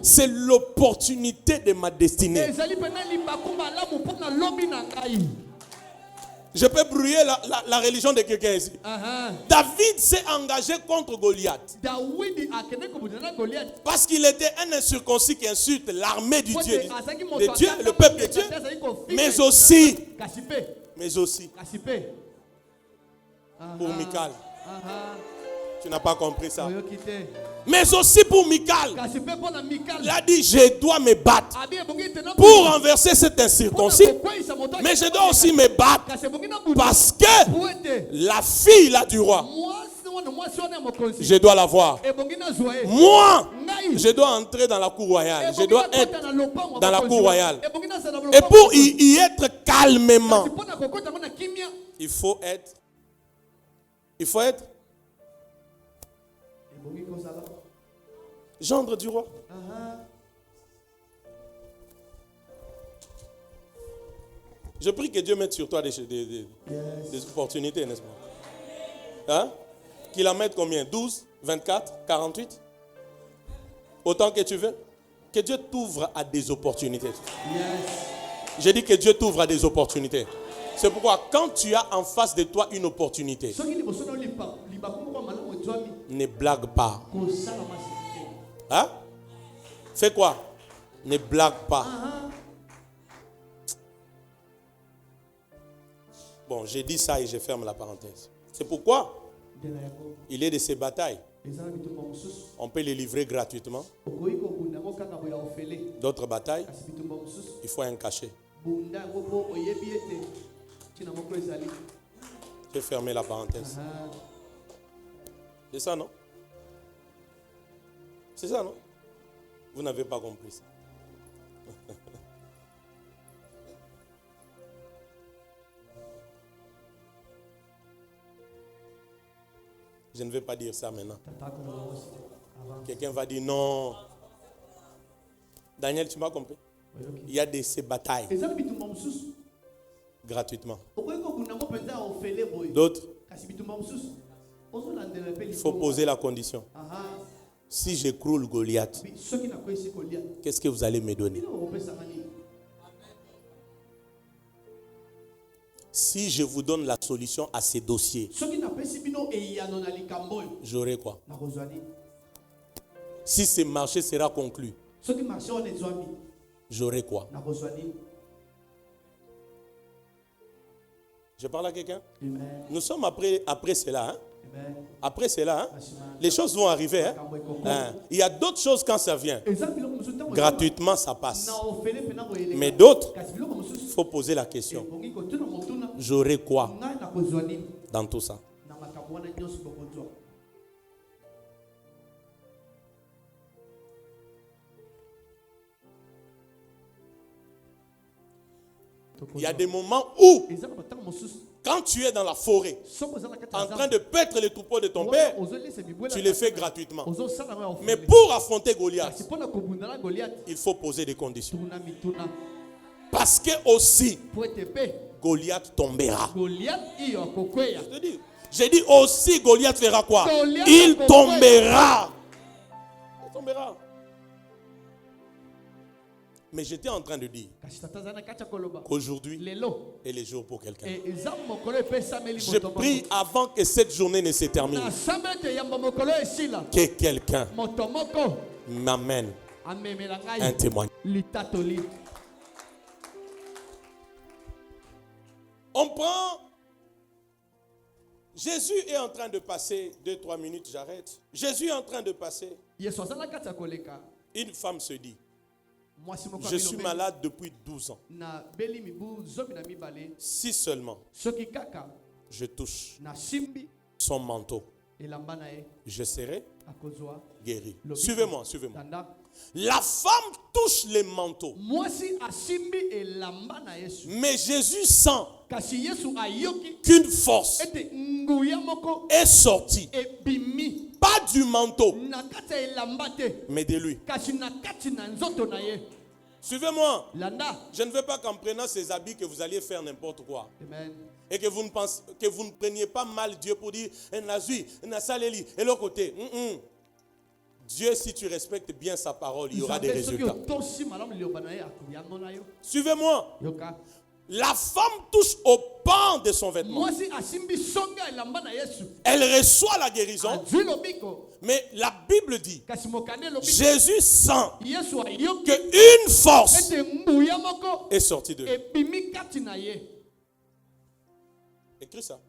A: c'est l'opportunité de ma destinée. Je peux brouiller la religion de quelqu'un ici. David s'est engagé contre Goliath. Parce qu'il était un incirconcis qui insulte l'armée du Dieu, le peuple de Dieu. Mais aussi pour Michal. Tu n'as pas compris ça. Mais aussi pour Michal. Il a dit, je dois me battre pour renverser cet incirconcis. Mais je dois aussi me battre parce que la fille là du roi, je dois la voir. Moi, je dois entrer dans la cour royale. Je dois être dans la cour royale. Et pour y être calmement, il faut être gendre du roi. Je prie que Dieu mette sur toi des opportunités, n'est-ce pas? Hein? Qu'il en mette combien? 12, 24, 48? Autant que tu veux. Que Dieu t'ouvre à des opportunités. J'ai dit que Dieu t'ouvre à des opportunités. C'est pourquoi quand tu as en face de toi une opportunité, ne blague pas. Hein? Fais quoi? Ne blague pas. Bon, j'ai dit ça et je ferme la parenthèse. C'est pourquoi il est de ces batailles. On peut les livrer gratuitement. D'autres batailles, il faut un cachet. J'ai fermé la parenthèse. C'est ça, non? C'est ça, non? Vous n'avez pas compris ça. Je ne vais pas dire ça maintenant. Quelqu'un va dire non. Daniel, tu m'as compris? Il y a ces batailles gratuitement. D'autres, il faut poser la condition. Si j'écroule Goliath, qu'est-ce que vous allez me donner? Si je vous donne la solution à ces dossiers, j'aurai quoi? Si ce marché sera conclu, j'aurai quoi? Je parle à quelqu'un? Nous sommes après cela. Hein? Après cela, hein? Les choses vont arriver. Hein? Il y a d'autres choses quand ça vient. Gratuitement, ça passe. Mais d'autres, il faut poser la question. J'aurai quoi dans tout ça? Il y a des moments où, quand tu es dans la forêt, en train de paître les troupeaux de ton père, tu les fais gratuitement. Mais pour affronter Goliath, il faut poser des conditions. Parce que aussi, Goliath tombera. J'ai dit aussi, Goliath fera quoi? Il tombera. Il tombera. Mais j'étais en train de dire qu'aujourd'hui est le jour pour quelqu'un. Je prie avant que cette journée ne se termine, que quelqu'un m'amène un témoignage. On prend. Jésus est en train de passer, 2-3 minutes, j'arrête. Jésus est en train de passer. Une femme se dit, je suis malade depuis 12 ans. Si seulement je touche son manteau, je serai guéri. Suivez-moi, suivez-moi. La femme touche le manteau. Mais Jésus sent qu'une force est sortie. Pas du manteau, mais de lui. Suivez-moi.
B: Landa.
A: Je ne veux pas qu'en prenant ces habits que vous alliez faire n'importe quoi.
B: Amen.
A: Et que vous ne preniez pas mal Dieu pour dire et l'autre côté. Dieu, si tu respectes bien sa parole, il y aura des résultats. Suivez-moi. La femme touche au pan de son vêtement. Elle reçoit la guérison. Mais la Bible dit, Jésus sent qu'une force est sortie de lui. Écris ça.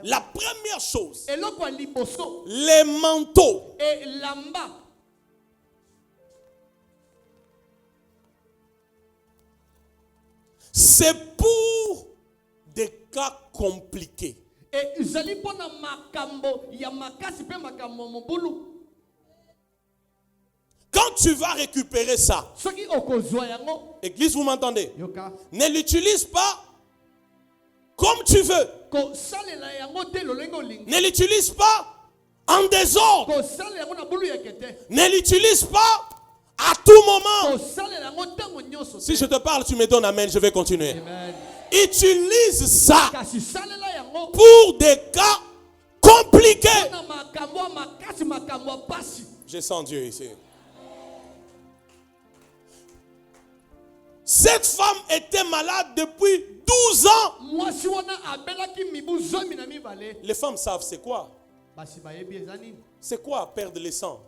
A: La première chose, les manteaux. C'est pour des cas compliqués. Quand tu vas récupérer ça, Église, vous m'entendez? Ne l'utilise pas comme tu veux. Ne l'utilise pas en désordre. Ne l'utilise pas à tout moment. Si je te parle, tu me donnes amen, je vais continuer.
B: Amen.
A: Utilise ça pour des cas compliqués. Je sens Dieu ici. Cette femme était malade depuis 12 ans. Les femmes savent c'est quoi. C'est quoi perdre les sangs?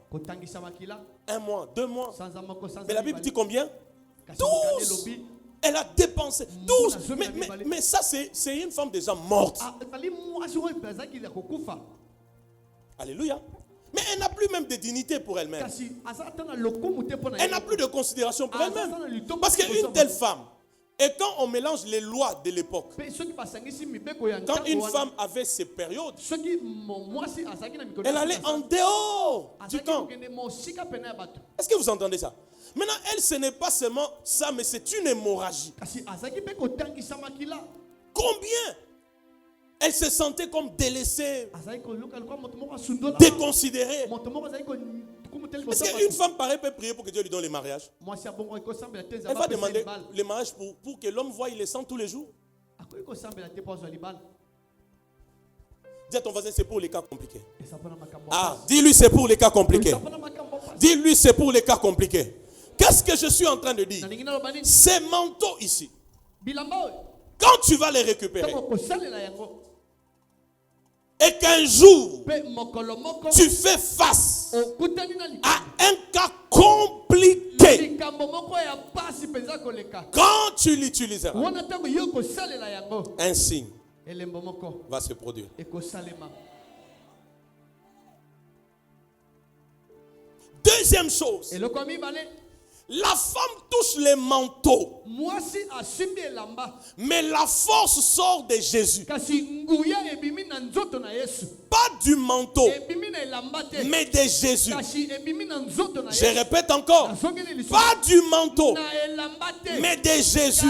A: 1 mois, 2 mois. Mais la Bible dit combien? 12. Elle a dépensé 12. Mais ça, c'est une femme déjà morte. Alléluia. Mais elle n'a plus même de dignité pour elle-même. Elle n'a plus de considération pour elle-même. Parce qu'une telle femme, et quand on mélange les lois de l'époque, quand une femme avait ses périodes, elle allait en dehors du camp. Est-ce que vous entendez ça? Maintenant, elle, ce n'est pas seulement ça, mais c'est une hémorragie. Combien elle se sentait comme délaissée, déconsidérée. Est-ce qu'une femme pareille peut prier pour que Dieu lui donne le mariage? Elle va demander le mariage pour que l'homme voie les sangs tous les jours. Dis à ton voisin, c'est pour les cas compliqués. Ah, dis-lui c'est pour les cas compliqués. Dis-lui c'est pour les cas compliqués. Qu'est-ce que je suis en train de dire? Ces manteaux ici, quand tu vas les récupérer, et qu'un jour, tu fais face à un cas compliqué, quand tu l'utiliseras, un signe va se produire. Deuxième chose, la femme touche les manteaux, mais la force sort de Jésus. Pas du manteau, mais de Jésus. Je répète encore, pas du manteau, mais de Jésus.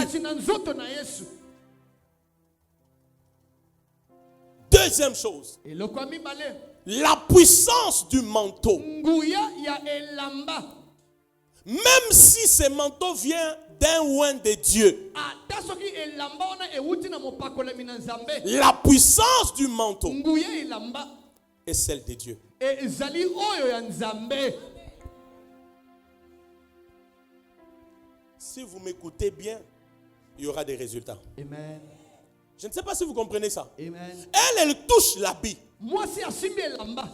A: Deuxième chose, la puissance du manteau. Même si ce manteau vient d'un oint de Dieu, la puissance du manteau est celle de Dieu. Si vous m'écoutez bien, il y aura des résultats.
B: Amen.
A: Je ne sais pas si vous comprenez ça.
B: Amen.
A: Elle touche l'habit.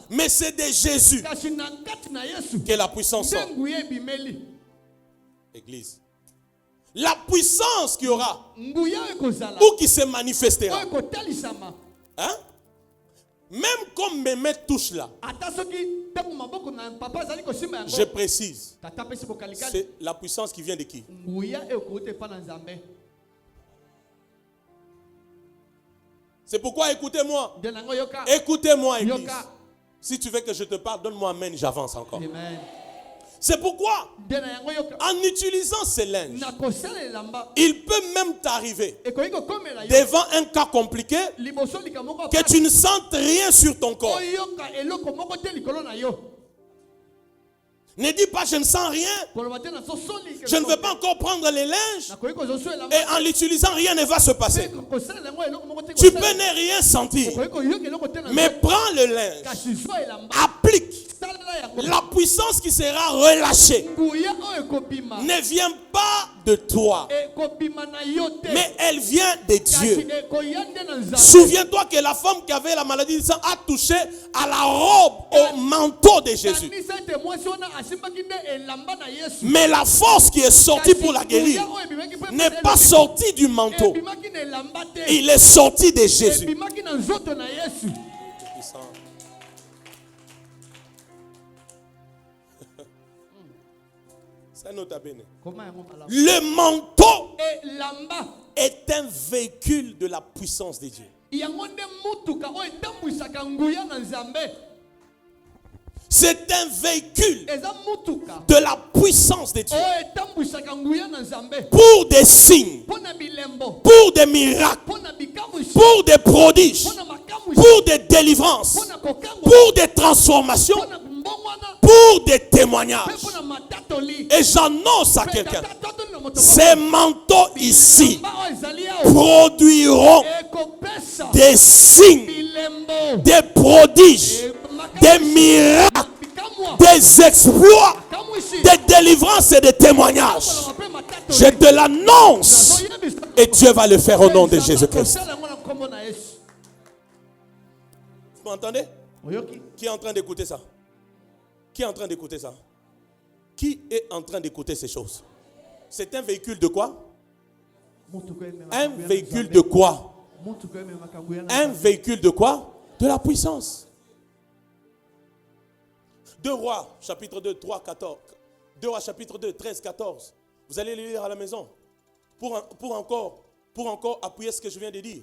A: Mais c'est de Jésus que la puissance sort. Église. La puissance qu'il y aura ou qui se manifestera. Hein? Même comme mes mains touchent là, je précise, c'est la puissance qui vient de qui? C'est pourquoi écoutez-moi. Écoutez-moi, Église. Si tu veux que je te parle, donne-moi amen, j'avance encore.
B: Amen.
A: C'est pourquoi, en utilisant ces linges, il peut même t'arriver devant un cas compliqué que tu ne sentes rien sur ton corps. Ne dis pas je ne sens rien. Je ne veux pas encore prendre les linges. Et en l'utilisant, rien ne va se passer. Tu peux ne rien sentir. Mais prends le linge. Applique. La puissance qui sera relâchée ne vient pas de toi, mais elle vient de Dieu. Souviens-toi que la femme qui avait la maladie du sang a touché à la robe, au manteau de Jésus. Mais la force qui est sortie pour la guérir n'est pas sortie du manteau. Il est sorti de Jésus. Le manteau est un véhicule de la puissance de Dieu. C'est un véhicule de la puissance de Dieu. Pour des signes, pour des miracles, pour des prodiges, pour des délivrances, pour des transformations, pour des témoignages. Et j'annonce à quelqu'un, ces manteaux ici produiront des signes, des prodiges, des miracles, des exploits, des délivrances et des témoignages. Je te l'annonce et Dieu va le faire au nom de Jésus-Christ. Vous m'entendez? Qui est en train d'écouter ça? Qui est en train d'écouter ça? Qui est en train d'écouter ces choses? C'est un véhicule de quoi? Un véhicule de quoi? Un véhicule de quoi? De la puissance. 2 Rois, chapitre 2, 3, 14. 2 Rois, chapitre 2, 13, 14. Vous allez le lire à la maison. Pour encore appuyer ce que je viens de dire.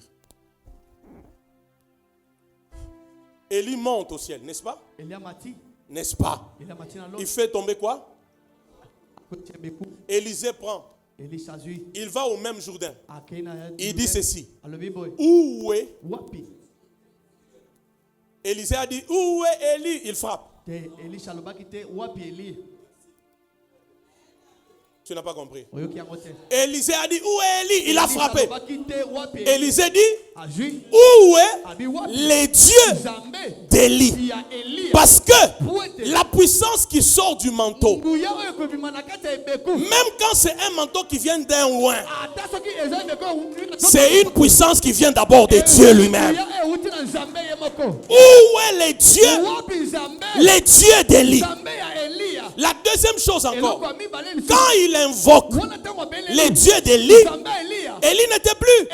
A: Élie monte au ciel, n'est-ce pas? N'est-ce pas? Il fait tomber quoi? Élisée prend. Il va au même Jourdain. Il dit ceci. Où est? Élisée a dit, où est Élie? Il frappe. Tu n'as pas compris. Élisée a dit, où est Élie? Il a frappé. Élisée dit, où est les dieux d'Élie? Parce que la puissance qui sort du manteau, même quand c'est un manteau qui vient d'un loin, c'est une puissance qui vient d'abord de Dieu lui-même. Où est les dieux? Les dieux d'Élie. La deuxième chose encore, quand il invoque les dieux d'Élie, Élie n'était plus.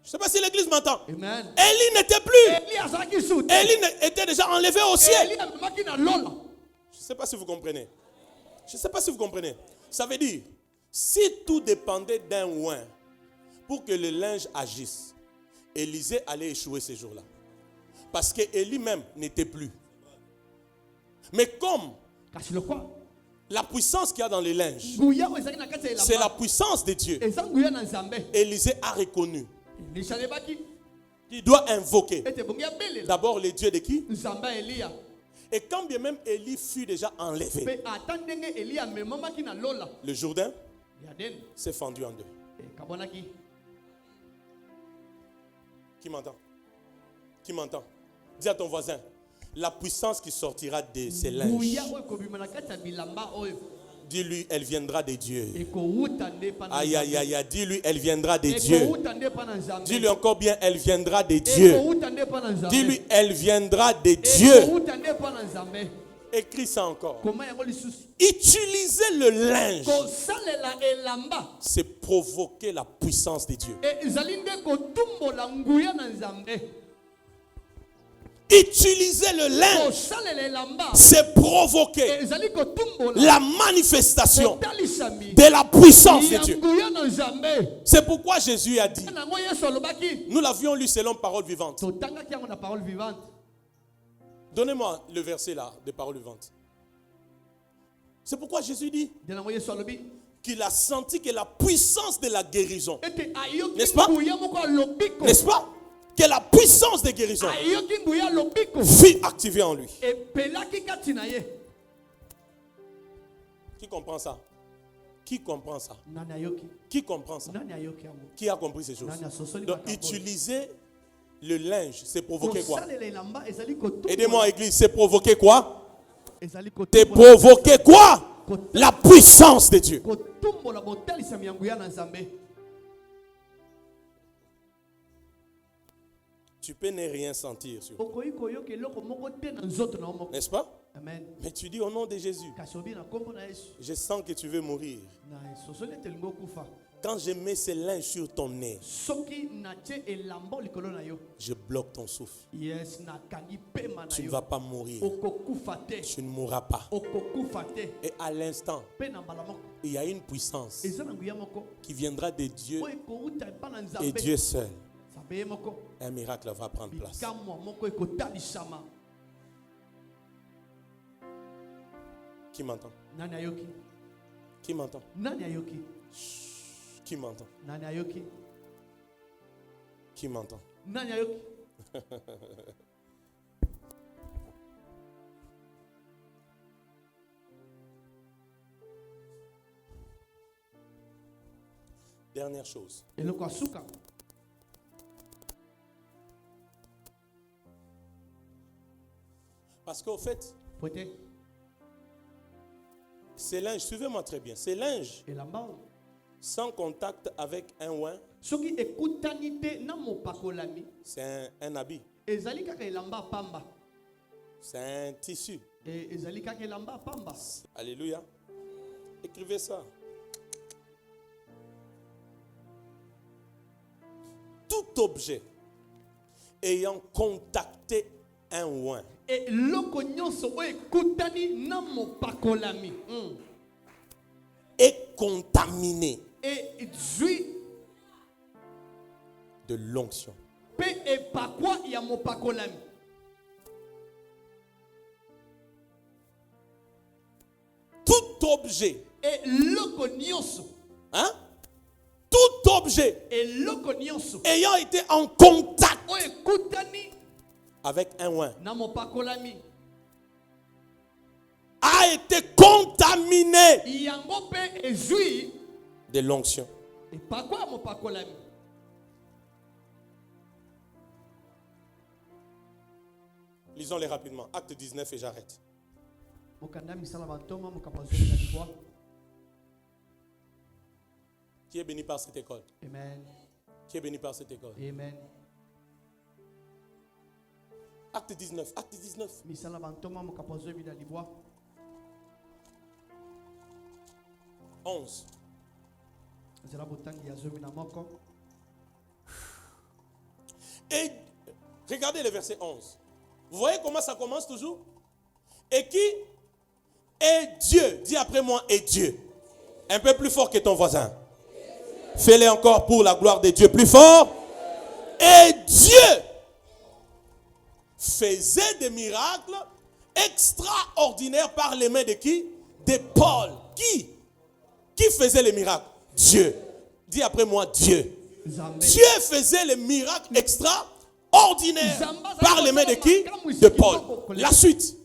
A: Je ne sais pas si l'église m'entend. Élie n'était plus. Élie était déjà enlevé au ciel. Je ne sais pas si vous comprenez. Je ne sais pas si vous comprenez. Ça veut dire, si tout dépendait d'un oin pour que le linge agisse, Élisée allait échouer ces jours-là. Parce que Élie même n'était plus. Mais comme la puissance qu'il y a dans les linges, c'est la puissance de Dieu, Élisée a reconnu qu'il doit invoquer d'abord les dieux de qui? Et quand bien même Élie fut déjà enlevé, le Jourdain s'est fendu en deux. Qui m'entend? Qui m'entend? Dis à ton voisin, la puissance qui sortira de ces linges, dis-lui, elle viendra de Dieu. Aïe, aïe, aïe, aïe, dis-lui, elle viendra de Dieu. Dis-lui encore bien, elle viendra de Dieu. Dis-lui, elle viendra de Dieu. Écris ça encore. Utiliser le linge, c'est provoquer la puissance de Dieu. Utiliser le linge, c'est provoquer la manifestation de la puissance de Dieu. C'est pourquoi Jésus a dit, nous l'avions lu selon parole vivante. Donnez-moi le verset là de parole vivante. C'est pourquoi Jésus dit qu'il a senti que la puissance de la guérison, n'est-ce pas? N'est-ce pas? que la puissance de guérison
B: ayoki nguya lobiko
A: fut activée en lui.
B: epelaki kati na ye.
A: Qui comprend ça? Qui comprend ça?
B: Nani ayoki?
A: Qui comprend ça?
B: Nani ayoki yango?
A: Qui a compris ces choses?
B: Nani asosoli
A: Donc,
B: makambo?
A: utiliser le linge, c'est provoquer quoi?
B: Kosalela elamba ezali kotumbola.
A: Aidez-moi, église, c'est provoquer quoi?
B: Ezali
A: C'est
B: kotumbola.
A: provoquer quoi? La puissance de Dieu.
B: Kotumbola botalisami ya nguya na Nzambe.
A: Tu peux ne rien sentir sur toi.
B: Okoyi koyoka eloko moko te na nzoto na yo moko.
A: N'est-ce pas?
B: Amen.
A: Mais tu dis au nom de Jésus,
B: Kasi obi na kombo na Yesu.
A: je sens que tu veux mourir.
B: Na sosoli ete elingi okufa.
A: Quand je mets ce linge sur ton nez,
B: Soki natie elamba likolo na yo.
A: je bloque ton souffle.
B: Yes, nakangi pema na
A: Tu ne
B: yo.
A: vas pas mourir.
B: Okokufa te.
A: Tu ne mourras pas.
B: Okokufa te.
A: Et à l'instant,
B: Pe na mbala moko.
A: il y a une puissance
B: Eza na nguya moko.
A: qui viendra de Dieu
B: Oyo ekouta epa na
A: et
B: Nzambe.
A: Dieu seul.
B: Nzambe ye moko.
A: Un miracle va prendre place.
B: Bikamwa moko ekotalisama.
A: Qui m'entend?
B: Nani ayoki?
A: Qui m'entend?
B: Nani ayoki?
A: Qui m'entend?
B: Nani ayoki?
A: Qui m'entend?
B: Nani ayoki?
A: Dernière chose.
B: Eloko asuka.
A: Parce qu'au fait,
B: Pote.
A: ces linges, suivez-moi très bien, ces linges
B: Elamba.
A: sans contact avec un oin,
B: Soki ekutani te na mopakolami.
A: c'est un habit,
B: Ezali kaka elamba pamba.
A: c'est un tissu.
B: Et ezali kaka elamba pamba.
A: Alléluia. Écrivez ça. Tout objet ayant contacté un oin
B: Et loko nyonso oyo ekutani na mopakolami.
A: est contaminé
B: Et zui
A: de l'onction.
B: pe epakwa ya mopakolami.
A: Tout objet,
B: Et loko nyonso.
A: hein? Tout objet
B: Et loko nyonso.
A: ayant été en contact
B: Oyo ekutani
A: avec un oin
B: na mopakolami.
A: a été contaminé
B: Yango pe ezui
A: de l'onction.
B: epakwa ya mopakolami.
A: Lisons-les rapidement. Acte 19 et j'arrête.
B: Mokanda misala batoma mokapazoli na libwa.
A: Qui est béni par cette école?
B: Amen.
A: Qui est béni par cette école?
B: Amen.
A: Acte 19. Acte 19.
B: Misala batoma mokapazoli na libwa.
A: 11.
B: Zela botangi ya zomi na moko.
A: Et regardez le verset 11. Vous voyez comment ça commence toujours? Et qui est Dieu? Dis après moi, et Dieu. Un peu plus fort que ton voisin. Fais-le encore pour la gloire de Dieu. Plus fort. Et Dieu faisait des miracles extraordinaires par les mains de qui? De Paul. Qui faisait les miracles? Dieu. Dis après moi, Dieu.
B: Nzambe.
A: Dieu faisait les miracles extraordinaires par les mains de qui? De Paul. La suite.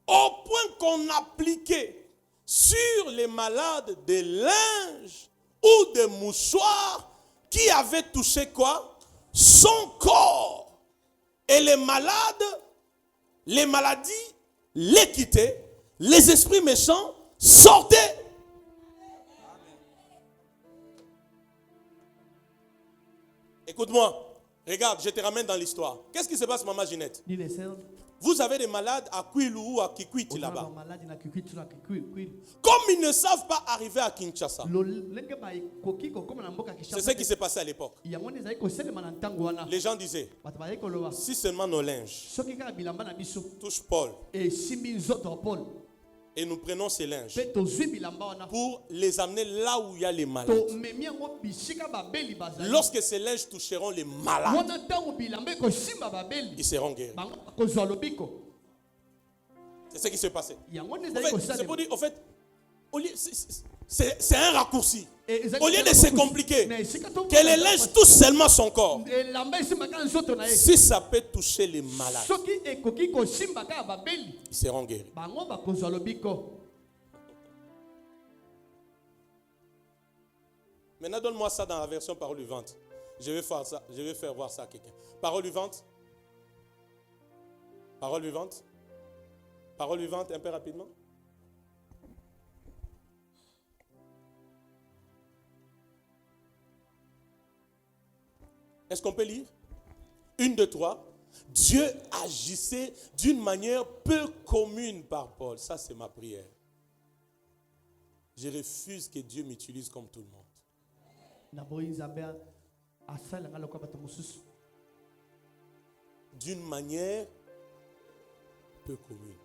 A: Au point qu'on appliquait sur les malades des linges ou des mouchoirs qui avaient touché quoi? Son corps. Et les malades, les maladies les quittaient, les esprits méchants sortaient. Écoute-moi, regarde, je te ramène dans l'histoire. Qu'est-ce qui se passe, maman Ginette? Vous avez des malades à Kwilu ou à Kikwiti là-bas. Comme ils ne savent pas arriver à Kinshasa, c'est ce qui s'est passé à l'époque. Les gens disaient, si seulement nos linges touchent Paul, et nous prenons ces linges pour les amener là où il y a les malades. Lorsque ces linges toucheront les malades, ils seront guéris. C'est ce qui s'est passé. C'est pour dire, au fait, C'est un raccourci.
B: Et
A: Au lieu de se compliquer, que les lèche tout seulement son corps. Si ça peut toucher les malades, ils seront guéris. Maintenant, donne-moi ça dans la version parole vivante. Je vais faire ça. Je vais faire voir ça à quelqu'un. Parole vivante. Parole vivante. Parole vivante, un peu rapidement. Est-ce qu'on peut lire? 1, 2, 3. Dieu agissait d'une manière peu commune par Paul. Ça, c'est ma prière. Je refuse que Dieu m'utilise comme tout le monde. D'une manière peu commune.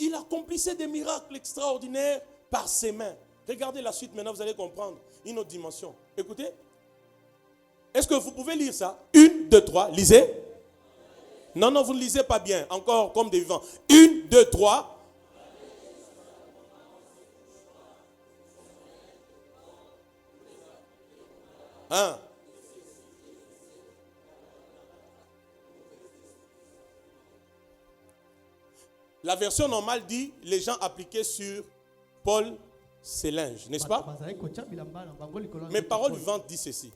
A: Il accomplissait des miracles extraordinaires par ses mains. Regardez la suite maintenant, vous allez comprendre une autre dimension. Écoutez. Est-ce que vous pouvez lire ça? 1, 2, 3, lisez. Non, vous ne lisez pas bien. Encore comme des vivants. 1, 2, 3. Hein? La version normale dit les gens appliquaient sur Paul ses linges, n'est-ce pas? Mais parole vivante dit ceci.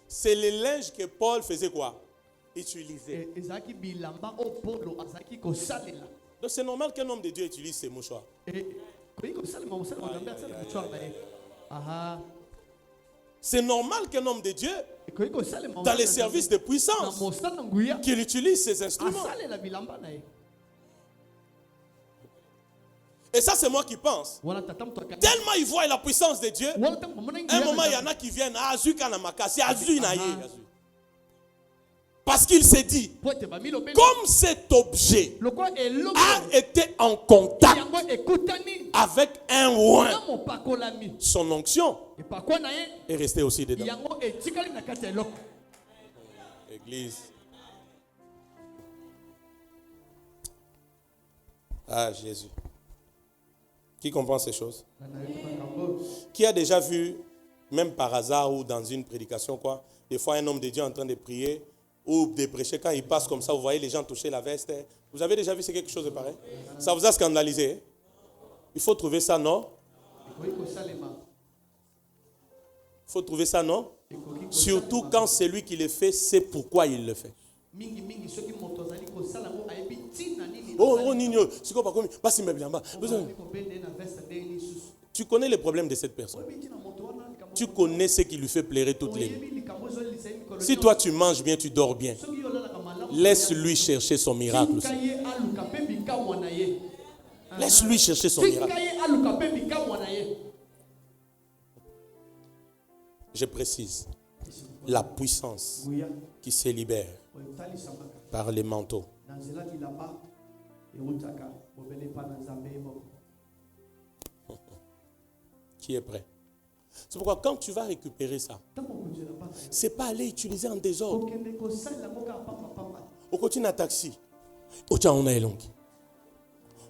A: C'est les linges que Paul faisait quoi? Utiliser. Donc c'est normal qu'un homme de Dieu utilise ses mouchoirs. C'est normal qu'un homme de Dieu, dans les services de puissance, qu'il utilise ses instruments. Et ça, c'est moi qui pense. Tellement il voit la puissance de Dieu, un moment, il y en a qui viennent. Parce qu'il s'est dit, comme cet objet a été en contact avec un oint, son onction est restée aussi dedans. Église. Ah, Jésus. Qui comprend ces choses? Qui a déjà vu, même par hasard ou dans une prédication, quoi, des fois un homme de Dieu en train de prier ou de prêcher, quand il passe comme ça, vous voyez les gens toucher la veste. Vous avez déjà vu c'est quelque chose de pareil? Ça vous a scandalisé? Il faut trouver ça, non? Il faut trouver ça, non? Surtout quand celui qui le fait sait pourquoi il le fait. Tu connais les problèmes de cette personne. Tu connais ce qui lui fait pleurer toutes les nuits. Si toi tu manges bien, tu dors bien, laisse-lui chercher son miracle aussi. Laisse-lui chercher son miracle. Je précise, la puissance qui se libère par les manteaux. Qui est prêt? C'est pourquoi quand tu vas récupérer ça, c'est pas aller utiliser en désordre. Au côté d'un taxi, au tient on a elongi.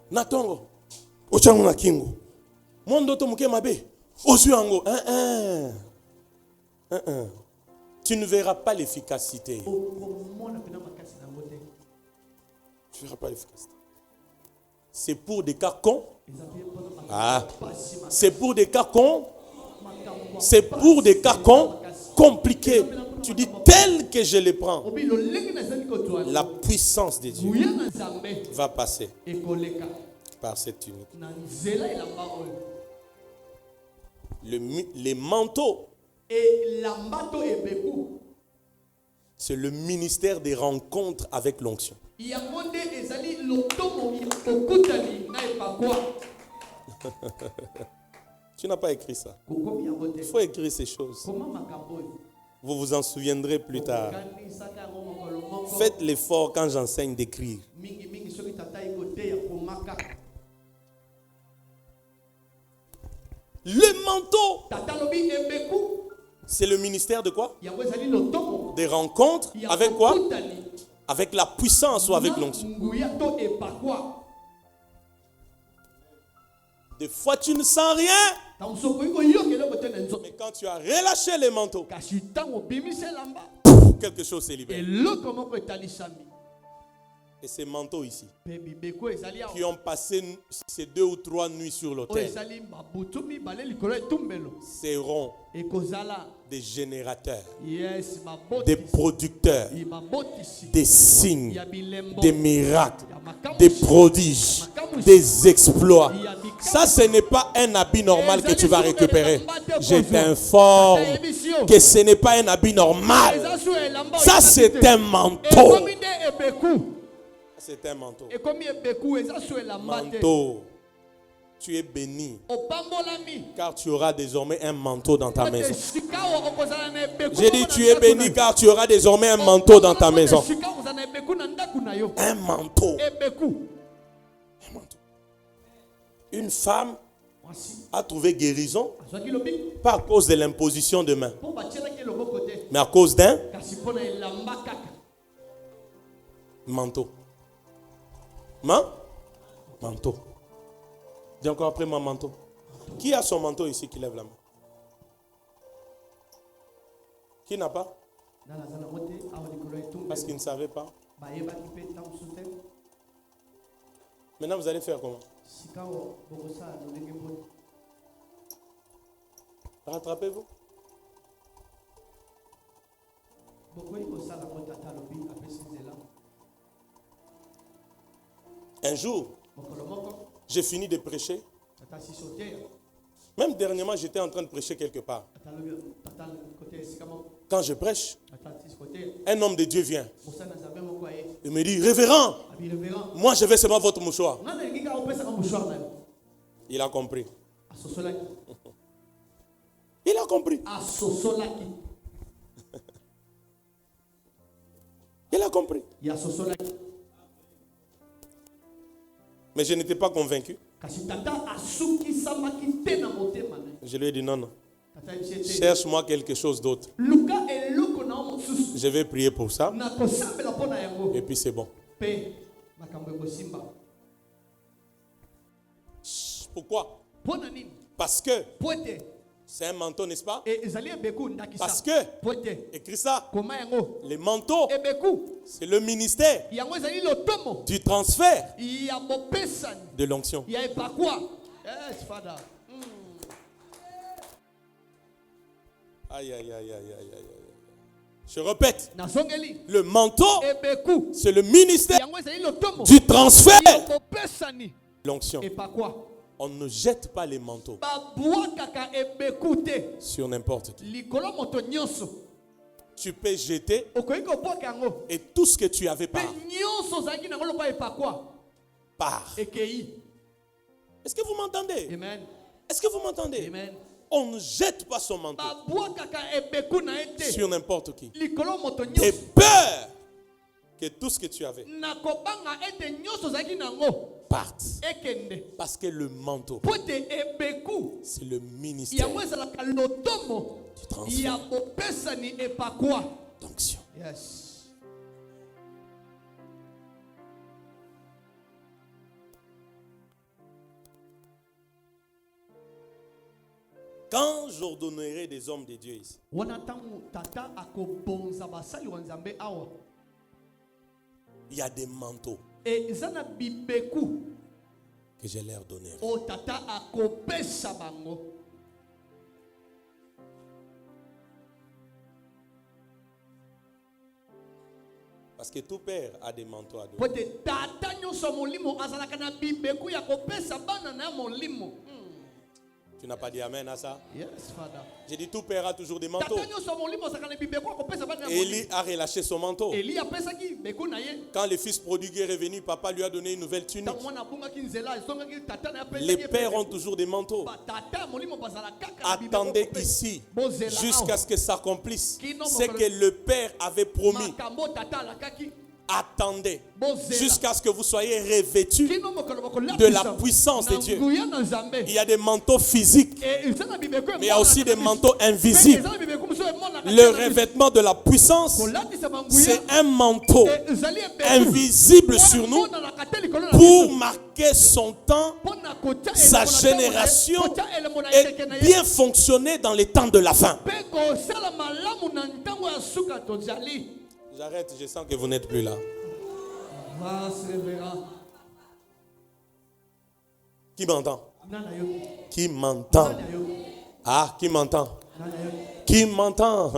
A: Natongo, au tient on a kingo. Mondo to muke mabe, au suango. Tu ne verras pas l'efficacité. Tu ne verras pas l'efficacité. C'est pour des cas cons. C'est pour des cas cons. C'est pour des cas compliqués. Tu dis tel que je les prends. La puissance de Dieu va passer par cette tunique. Les manteaux, c'est le ministère des rencontres avec l'onction. Tu n'as pas écrit ça. Il faut écrire ces choses. Vous vous en souviendrez plus tard. Faites l'effort quand j'enseigne d'écrire. Le manteau, c'est le ministère de quoi? Des rencontres avec quoi? Avec la puissance ou avec l'onction. Des fois, tu ne sens rien.
B: ntango soki oyoka eloko te na nzoto
A: Mais quand tu as relâché les manteaux,
B: kasi ntango obimisi elamba
A: quelque chose s'est libéré.
B: eloko moko etalisami
A: Et ces manteaux ici,
B: mpe bibeko ezali awa
A: qui ont passé ces 2 ou 3 nuits sur
B: oyo
A: l'autel,
B: ezali babutu mibale likolo ya etumbelo
A: seront
B: ekozala
A: des générateurs,
B: yes
A: des
B: babotisi
A: producteurs,
B: babotisi
A: des signes,
B: ya bilembo
A: des miracles,
B: ya makambo
A: des prodiges, des exploits. Ça, ce n'est pas un habit normal que tu vas récupérer. Je t'informe que ce n'est pas un habit normal.
B: eza so elamba
A: Ça, c'est un manteau.
B: ekomi nde ebeku
A: C'est un manteau.
B: ekomi ebeku eza so elamba te
A: Manteau. Tu es béni
B: opambolami
A: car tu auras désormais un manteau dans ta maison.
B: sika oyo okozala na ebeku
A: J'ai dit tu es béni car tu auras désormais un manteau dans ta maison.
B: sika okozala na ebeku na ndako na yo
A: Un manteau.
B: ebeku
A: Un manteau. Une femme
B: mwasi
A: a trouvé guérison
B: azwaki lobi
A: pas à cause de l'imposition de main,
B: mpo batielaki loboko te
A: mais à cause d'un
B: kasi mpo na elamba kaka
A: manteau. Manteau. Dis encore après mon manteau. Qui a son manteau ici qui lève la main? Qui n'a pas?
B: nana aza nango te awa likolo ya etumbelo
A: Parce qu'il ne savait pas.
B: bayebaki mpe ntango mosusu te
A: Maintenant, vous allez faire comment?
B: sika oyo bokosala lolenge mponi
A: Rattrapez-vous.
B: bokoki kosala ngo tata alobi apesi nzela
A: Un jour,
B: mokolo moko
A: j'ai fini de prêcher.
B: tata asiso te
A: Même dernièrement, j'étais en train de prêcher quelque part.
B: tata alobi tata kote esika moko
A: Quand je prêche,
B: tata asiso te
A: un homme de Dieu vient.
B: mosala na nzambe moko aye
A: Il me dit, révérend,
B: abi révérend
A: moi je vais seulement votre mouchoir.
B: nga nalingi kaka opesaka mouchoir na yo
A: Il a compris.
B: asosolaki
A: Il a compris.
B: asosolaki
A: Il a compris.
B: ye asosolaki
A: Mais je n'étais pas convaincu.
B: kasi tata asukisamaki te na motema na ye
A: Je lui ai dit, non, non.
B: tata yebisi ete
A: Cherche-moi quelque chose d'autre.
B: luka eloko na yo mosusu
A: Je vais prier pour ça.
B: nakosambela mpo na yango
A: Et puis c'est bon.
B: mpe makambo ekosimba
A: Pourquoi?
B: mpo na nini
A: Parce que
B: po ete
A: c'est un manteau, n'est-ce pas?
B: ezali ebeku ndakisa
A: Parce que,
B: po ete
A: écris ça,
B: koma yango
A: les manteaux,
B: ebeku
A: c'est le ministère
B: yango ezali lotomo
A: du transfert
B: ya bopesani
A: de l'onction.
B: ya epakwa yes father
A: Aïe, aïe, aïe, aïe, aïe, aïe, aïe. Je répète,
B: nazongeli
A: le manteau,
B: ebeku
A: c'est le ministère
B: yango ezali lotomo
A: du transfert
B: ya bopesani
A: de l'onction.
B: epakwa
A: On ne jette pas les manteaux
B: babwakaka ebeku te
A: sur n'importe qui.
B: likolo moto nyonso
A: Tu peux jeter
B: okoki kobwaka yango
A: et tout ce que tu avais
B: mpe
A: part.
B: nyonso ozalaki nango lokola epakwa
A: Part.
B: ekei
A: Est-ce que vous m'entendez?
B: amen
A: Est-ce que vous m'entendez?
B: amen
A: On ne jette pas son manteau
B: babwakaka ebeku na ye te
A: sur n'importe qui.
B: likolo moto
A: Et
B: nyonso
A: peur que tout ce que tu avais
B: nakobanga ete nyonso ozalaki nango
A: parte.
B: ekende
A: Parce que le manteau,
B: po ete ebeku
A: c'est le ministère
B: yango ezalaka lotomo
A: du transfert
B: ya bopesani epakwa
A: d'onction.
B: yes
A: Quand j'ordonnerai des hommes de Dieu ici,
B: wana ntango tata akobonza basali wa nzambe awa
A: il y a des manteaux
B: eza na bibeku
A: que je leur donnerai.
B: o tata akopesa bango
A: Parce que tout père a des manteaux à donner.
B: po ete tata nyonso ya molimo azalaka na bibeku ya kopesa bana na ya molimo
A: Tu n'as pas dit amen à ça?
B: yes father
A: J'ai dit tout père a toujours des manteaux.
B: tata nyonso ya molimo azalaka na bibeku ya kopesa bana na ya
A: Élie
B: molimo
A: a relâché son manteau.
B: eli apesaki beku na ye
A: Quand le fils prodigue est revenu, papa lui a donné une nouvelle tunique.
B: ntango mwana abungaki nzela ezongaki tata na ye
A: Les
B: apesaki
A: pères ont toujours des manteaux.
B: tata ya molimo bazala kaka na bibeku
A: Attendez
B: kopesa.
A: ici
B: Bozela
A: jusqu'à
B: awa.
A: ce que s'accomplisse ce que le père avait promis.
B: makambo tata alakaki
A: Attendez
B: Bozela.
A: jusqu'à ce que vous soyez revêtus
B: kino mokolo bakolatisa
A: de la puissance de
B: na
A: Dieu.
B: nguya na nzambe
A: Il y a des manteaux physiques,
B: eza na bibeku
A: mais il y a aussi des manteaux
B: Pe
A: invisibles.
B: eza na bibeku mosusu emonaka
A: Le
B: te na biso.
A: revêtement de la puissance
B: kolatisa banguya
A: c'est un manteau
B: ezali ebetu
A: invisible sur nous
B: mpona na kate likolo na
A: pour
B: biso.
A: marquer son temps,
B: Mpona kotia
A: sa
B: elembo na
A: génération
B: ntango na ye, kotia elembo na
A: et
B: ekeke na ye,
A: bien fonctionner dans les temps de la fin.
B: mpe kosala malamu na ntango ya suka tozali.
A: J'arrête, je sens que vous n'êtes plus là.
B: Grâce révérend.
A: Qui m'entend?
B: Nana yo.
A: Qui m'entend?
B: Nana yo.
A: Ah, qui m'entend?
B: Nana yo.
A: Qui m'entend?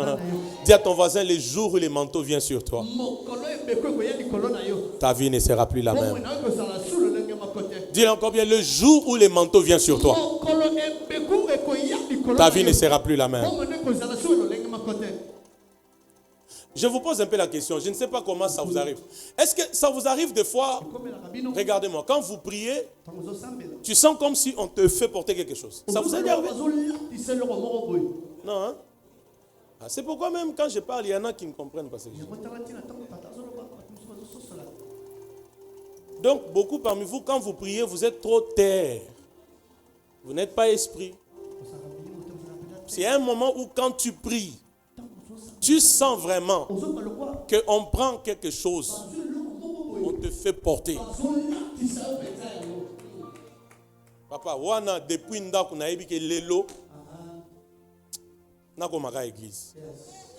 A: Dis à ton voisin, le jour où le manteau vient sur toi,
B: Mokolo ebeko ekoya likolo na yo.
A: ta vie ne sera plus la
B: Bomoi
A: même.
B: na yo kozala sulu ndenge moko te.
A: Dis encore bien, le jour où le manteau vient sur toi,
B: Mokolo ebeku ekoya likolo
A: ta
B: na
A: vie
B: yo.
A: ne sera plus la même.
B: Bomoi ndenge kozala sulu ndenge moko te.
A: Je vous pose un peu la question, je ne sais pas comment ça vous arrive. Est-ce que ça vous arrive des fois?
B: Komelaka bino.
A: Regardez-moi, quand vous priez,
B: Ntango ozosambela.
A: tu sens comme si on te fait porter quelque chose. Ça vous est déjà arrivé?
B: Ozolatisa eloko moko boye.
A: Non, hein? Ah, c'est pourquoi même quand je parle, il y en a qui ne comprennent pas ce que je dis.
B: Ekotala ntina ntango tata azoloba bato mosusu bazososola.
A: Donc, beaucoup parmi vous, quand vous priez, vous êtes trop terre. Vous n'êtes pas esprit.
B: Kozala biloko te, kozala mpela te.
A: C'est un moment où quand tu pries, tu sens vraiment
B: Ozoba lokwa.
A: qu'on prend quelque chose,
B: Azwi eloko moko boye.
A: on te fait porter.
B: Azolatisa yo mpenza yango.
A: Papa, wana depuis ndako na yebi ke lelo nakomaka église.
B: Yes.